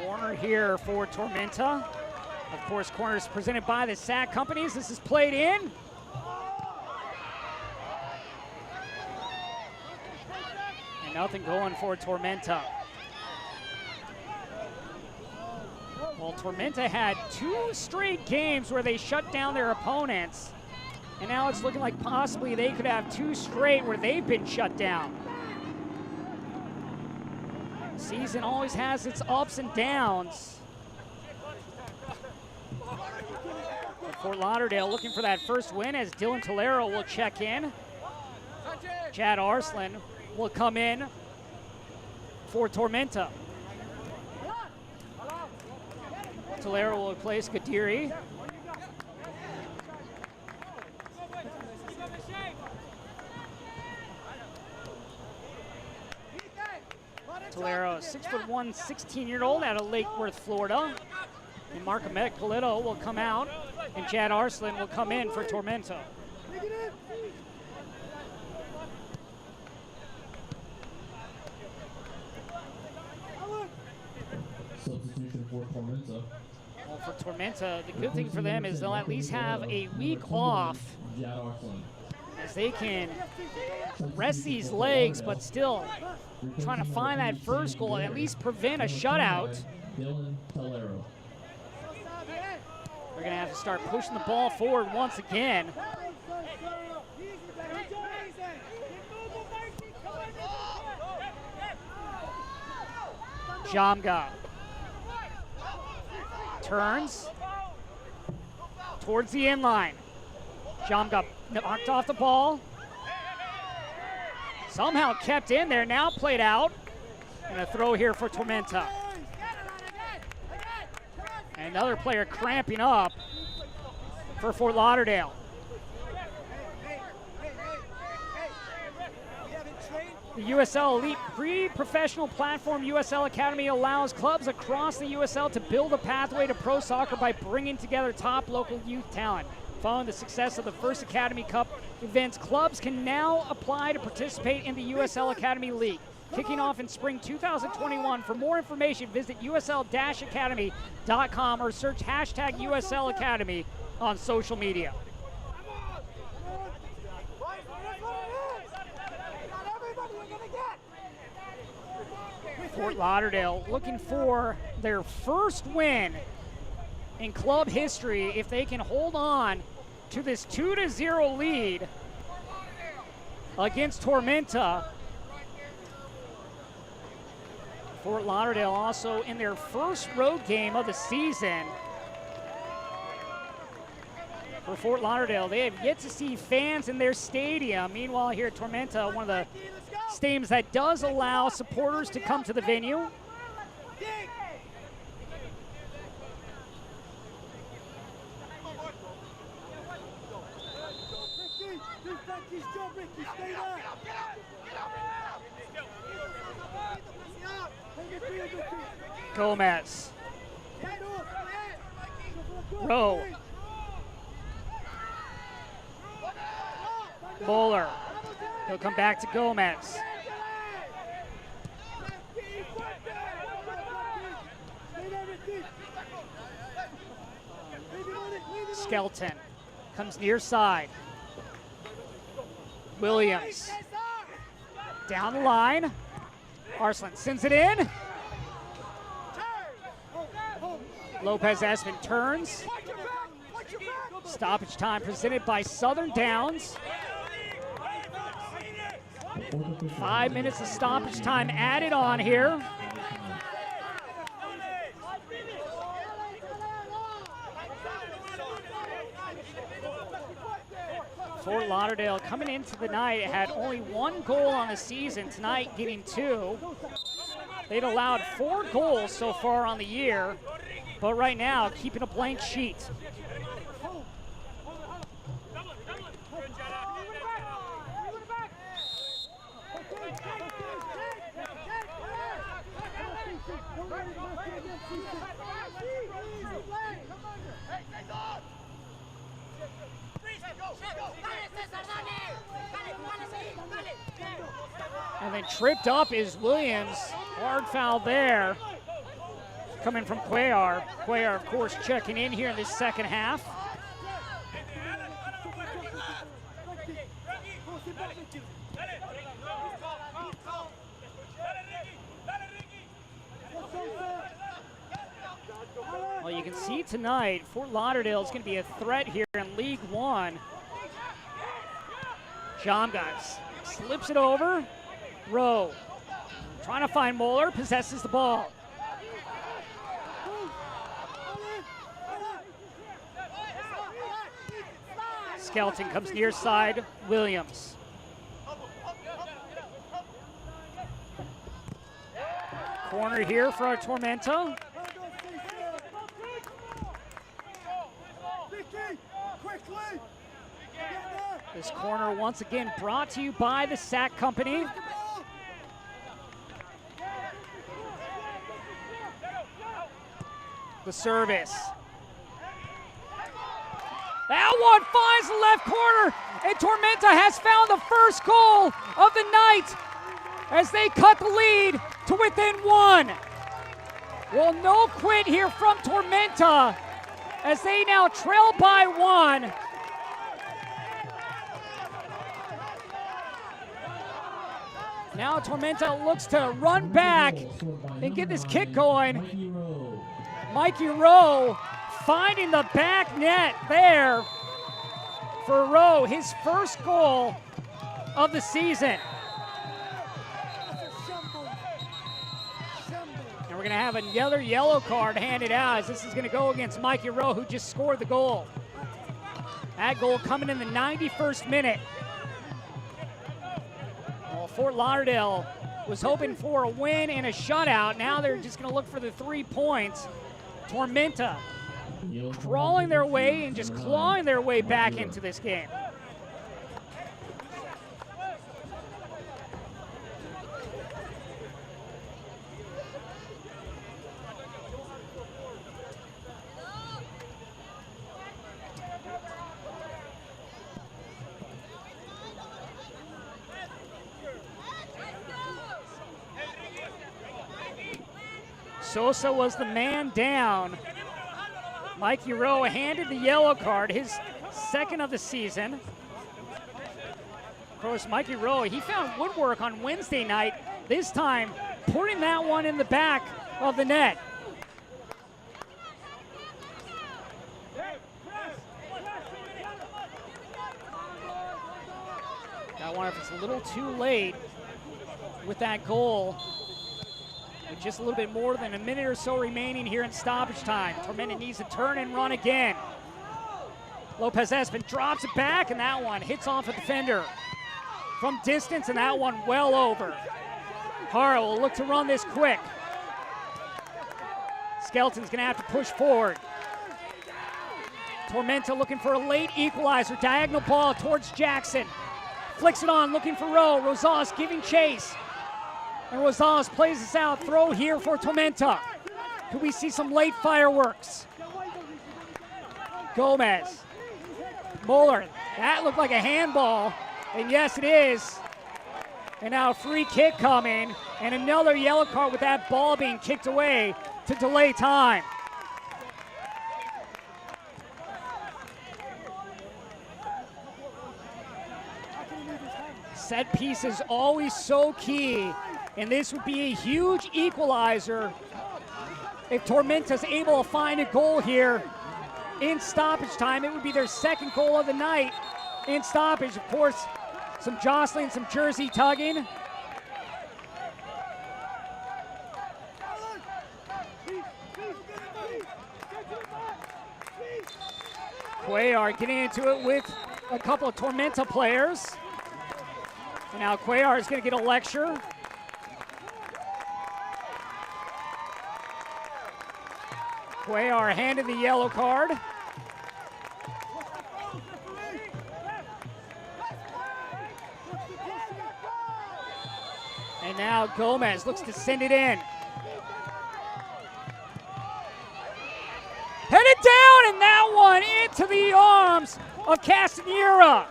Corner here for Tormenta. Of course, corners presented by the SAC companies. This is played in. And nothing going for Tormenta. Well, Tormenta had 2 straight games where they shut down their opponents. And now it's looking like possibly they could have 2 straight where they've been shut down. Season always has its ups and downs. Fort Lauderdale looking for that first win as Dylan Tolero will check in. Chad Arslan will come in for Tormenta. Tolero will replace Kadiri. Tolero, 6'1", 16-year-old out of Lake Worth, Florida. And Marcomet Polito will come out, and Chad Arslan will come in for Tormenta. Substitution for Tormenta. Well, for Tormenta, the good thing for them is they'll at least have a week off as they can rest these legs, but still trying to find that first goal and at least prevent a shutout. They're going to have to start pushing the ball forward once again. Jamga turns towards the end line. Jamga knocked off the ball. Somehow kept in there, now played out. And a throw here for Tormenta. Another player cramping up for Fort Lauderdale. The USL Elite pre-professional platform USL Academy allows clubs across the USL to build a pathway to pro soccer by bringing together top local youth talent. Following the success of the first Academy Cup events, clubs can now apply to participate in the USL Academy League. kicking off in spring 2021. For more information, visit usl-academy.com or search hashtag USL Academy on social media. Fort Lauderdale looking for their first win in club history if they can hold on to this 2-0 lead against Tormenta. Fort Lauderdale also in their first road game of the season. For Fort Lauderdale, they have yet to see fans in their stadium. Meanwhile, here at Tormenta, one of the stadiums that does allow supporters to come to the venue. Gomez. Rowe. Bowler. He'll come back to Gomez. Skelton comes near side. Williams down the line. Arslan sends it in. Lopez Esmond turns. Stoppage time presented by Southern Downs. 5 minutes of stoppage time added on here. Fort Lauderdale coming into the night had only 1 goal on the season. Tonight getting 2. They'd allowed 4 goals so far on the year, but right now keeping a blank sheet. And then tripped up is Williams. Hard foul there. Coming from Cuellar. Cuellar, of course, checking in here in this second half. Well, you can see tonight, Fort Lauderdale is going to be a threat here in League One. Jamgas slips it over. Rowe trying to find Moeller, possesses the ball. Skelton comes near side. Williams. Corner here for our Tormenta. This corner once again brought to you by the Sack Company. The service. That one finds the left corner, and Tormenta has found the first goal of the night as they cut the lead to within 1. Well, no quit here from Tormenta as they now trail by 1. Now Tormenta looks to run back and get this kick going. Mikey Rowe finding the back net there for Rowe, his first goal of the season. And we're going to have another yellow card handed out as this is going to go against Mikey Rowe, who just scored the goal. That goal coming in the 91st minute. Well, Fort Lauderdale was hoping for a win and a shutout. Now they're just going to look for the 3 points. Tormenta crawling their way and just clawing their way back into this game. Sosa was the man down. Mikey Rowe handed the yellow card, his second of the season. Of course, Mikey Rowe, he found woodwork on Wednesday night, this time putting that one in the back of the net. I wonder if it's a little too late with that goal. With just a little bit more than a minute or so remaining here in stoppage time. Tormenta needs to turn and run again. Lopez Espin drops it back, and that one hits off a defender from distance, and that one well over. Hara will look to run this quick. Skelton's gonna have to push forward. Tormenta looking for a late equalizer. Diagonal ball towards Jackson. Flicks it on, looking for Rowe. Rosales giving chase. And Rosales plays this out. Throw here for Tormenta. Could we see some late fireworks? Gomez. Muller. That looked like a handball. And yes, it is. And now a free kick coming. And another yellow card with that ball being kicked away to delay time. Set piece is always so key, and this would be a huge equalizer if Tormenta's able to find a goal here in stoppage time. It would be their second goal of the night in stoppage. Of course, some jostling, some jersey tugging. Cuellar getting into it with a couple of Tormenta players. And now Cuellar is going to get a lecture. Cuellar handed the yellow card. And now Gomez looks to send it in. Headed down, and that one into the arms of Castanera.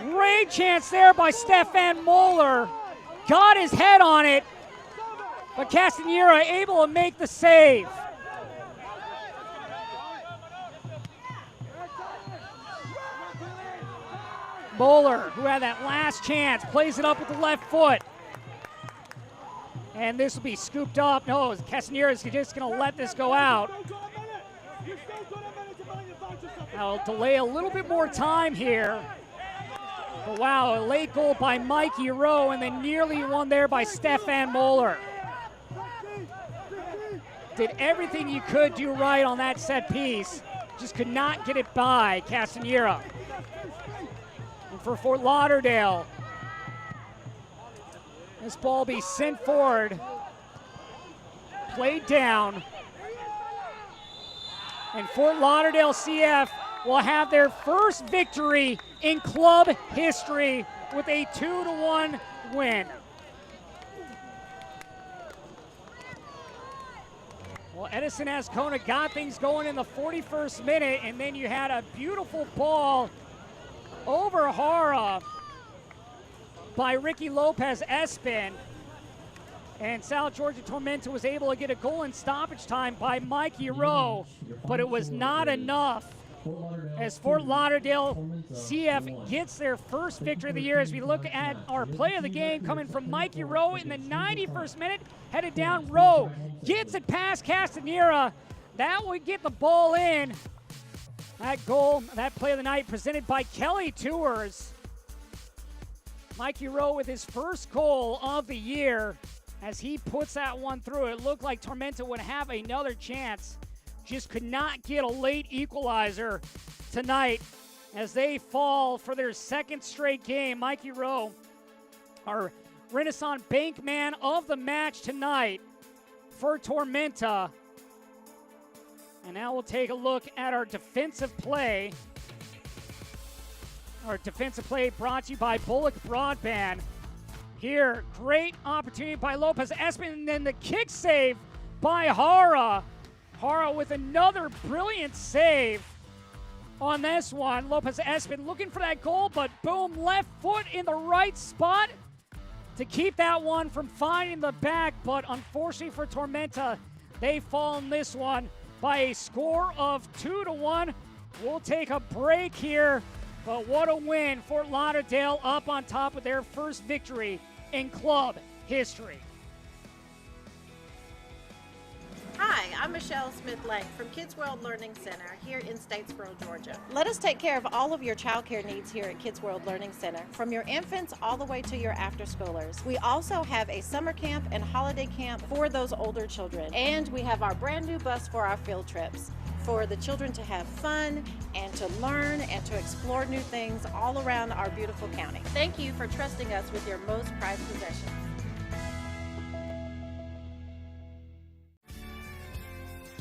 Great chance there by Stefan Muller. Got his head on it, but Castanera able to make the save. Muller, who had that last chance, plays it up with the left foot. And this will be scooped up. No, Castanera is just going to let this go out. I'll delay a little bit more time here. But wow, a late goal by Mikey Rowe, and then nearly one there by Stefan Muller. Did everything you could do right on that set piece. Just could not get it by Castanera. And for Fort Lauderdale, this ball be sent forward, played down, and Fort Lauderdale CF will have their first victory in club history with a 2-1 win. Well, Edison Azcona got things going in the 41st minute, and then you had a beautiful ball over Hara by Ricky Lopez Espin. And South Georgia Tormenta was able to get a goal in stoppage time by Mikey Rowe, but it was not enough as Fort Lauderdale CF gets their first victory of the year. As we look at our play of the game coming from Mikey Rowe in the 91st minute, headed down. Rowe gets it past Castanera. That would get the ball in. That goal, that play of the night presented by Kelly Tours. Mikey Rowe with his first goal of the year. As he puts that one through, it looked like Tormenta would have another chance. Just could not get a late equalizer tonight as they fall for their second straight game. Mikey Rowe, our Renaissance Bank man of the match tonight for Tormenta. And now we'll take a look at our defensive play. Our defensive play brought to you by Bullock Broadband. Here, great opportunity by Lopez Espin, and then the kick save by Hara. Hara with another brilliant save on this one. Lopez Espin looking for that goal, but boom, left foot in the right spot. to keep that one from finding the back, but unfortunately for Tormenta, they fall in this one by a score of 2-1. We'll take a break here, but what a win. Fort Lauderdale up on top with their first victory in club history. Hi, I'm Michelle Smith-Lang from Kids World Learning Center here in Statesboro, Georgia. Let us take care of all of your childcare needs here at Kids World Learning Center, from your infants all the way to your after-schoolers. We also have a summer camp and holiday camp for those older children. And we have our brand new bus for our field trips, for the children to have fun and to learn and to explore new things all around our beautiful county. Thank you for trusting us with your most prized possessions.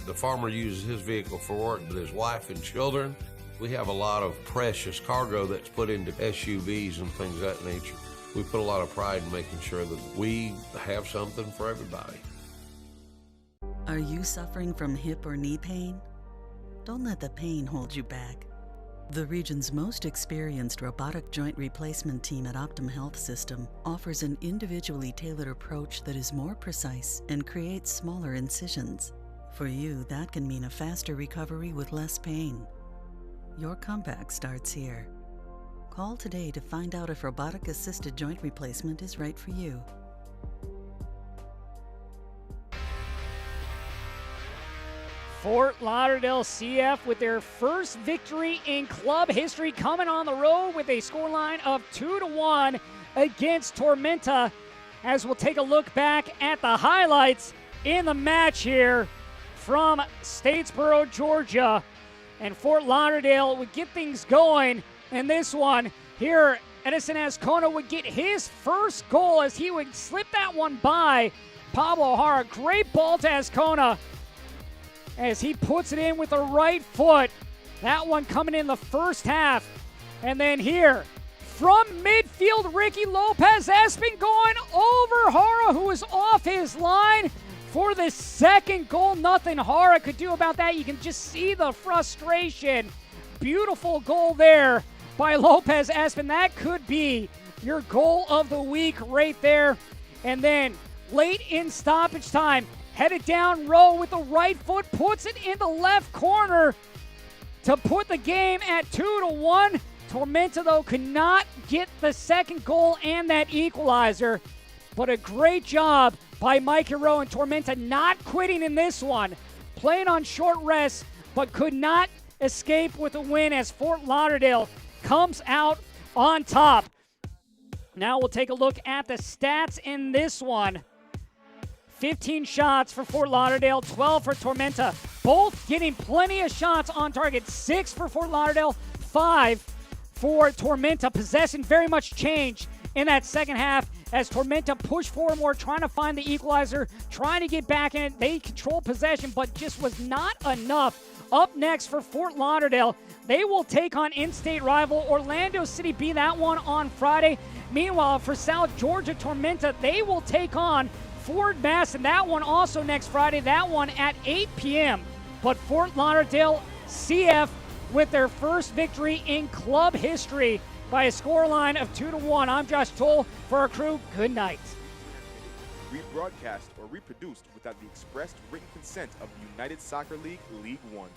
The farmer uses his vehicle for work, but his wife and children, we have a lot of precious cargo that's put into SUVs and things of that nature. We put a lot of pride in making sure that we have something for everybody. Are you suffering from hip or knee pain? Don't let the pain hold you back. The region's most experienced robotic joint replacement team at Optum Health System offers an individually tailored approach that is more precise and creates smaller incisions. For you, that can mean a faster recovery with less pain. Your comeback starts here. Call today to find out if robotic-assisted joint replacement is right for you. Fort Lauderdale CF with their first victory in club history, coming on the road with a scoreline of 2-1 against Tormenta. As we'll take a look back at the highlights in the match here from Statesboro, Georgia. And Fort Lauderdale would get things going in this one. Here, Edison Azcona would get his first goal as he would slip that one by Pablo O'Hara. Great ball to Azcona as he puts it in with the right foot. That one coming in the first half. And then here, from midfield, Ricky Lopez Espin going over Hara, who is off his line for the second goal. Nothing Hara could do about that. You can just see the frustration. Beautiful goal there by Lopez Espin. That could be your goal of the week right there. And then late in stoppage time, headed down row with the right foot, puts it in the left corner to put the game at 2-1. Tormenta, though, could not get the second goal and that equalizer. But a great job by Mike Hero and Tormenta not quitting in this one. Playing on short rest, but could not escape with a win as Fort Lauderdale comes out on top. Now we'll take a look at the stats in this one. 15 shots for Fort Lauderdale, 12 for Tormenta. Both getting plenty of shots on target. 6 for Fort Lauderdale, 5 for Tormenta. Possession very much changed in that second half as Tormenta pushed forward more, trying to find the equalizer, trying to get back in it. They controlled possession, but just was not enough. Up next for Fort Lauderdale, they will take on in-state rival Orlando City B, that one on Friday. Meanwhile, for South Georgia Tormenta, they will take on Fort Masson, that one also next Friday, that one at 8 p.m. But Fort Lauderdale CF with their first victory in club history by a scoreline of 2-1. I'm Josh Toll. For our crew, good night. Rebroadcast or reproduced without the expressed written consent of the United Soccer League, League One.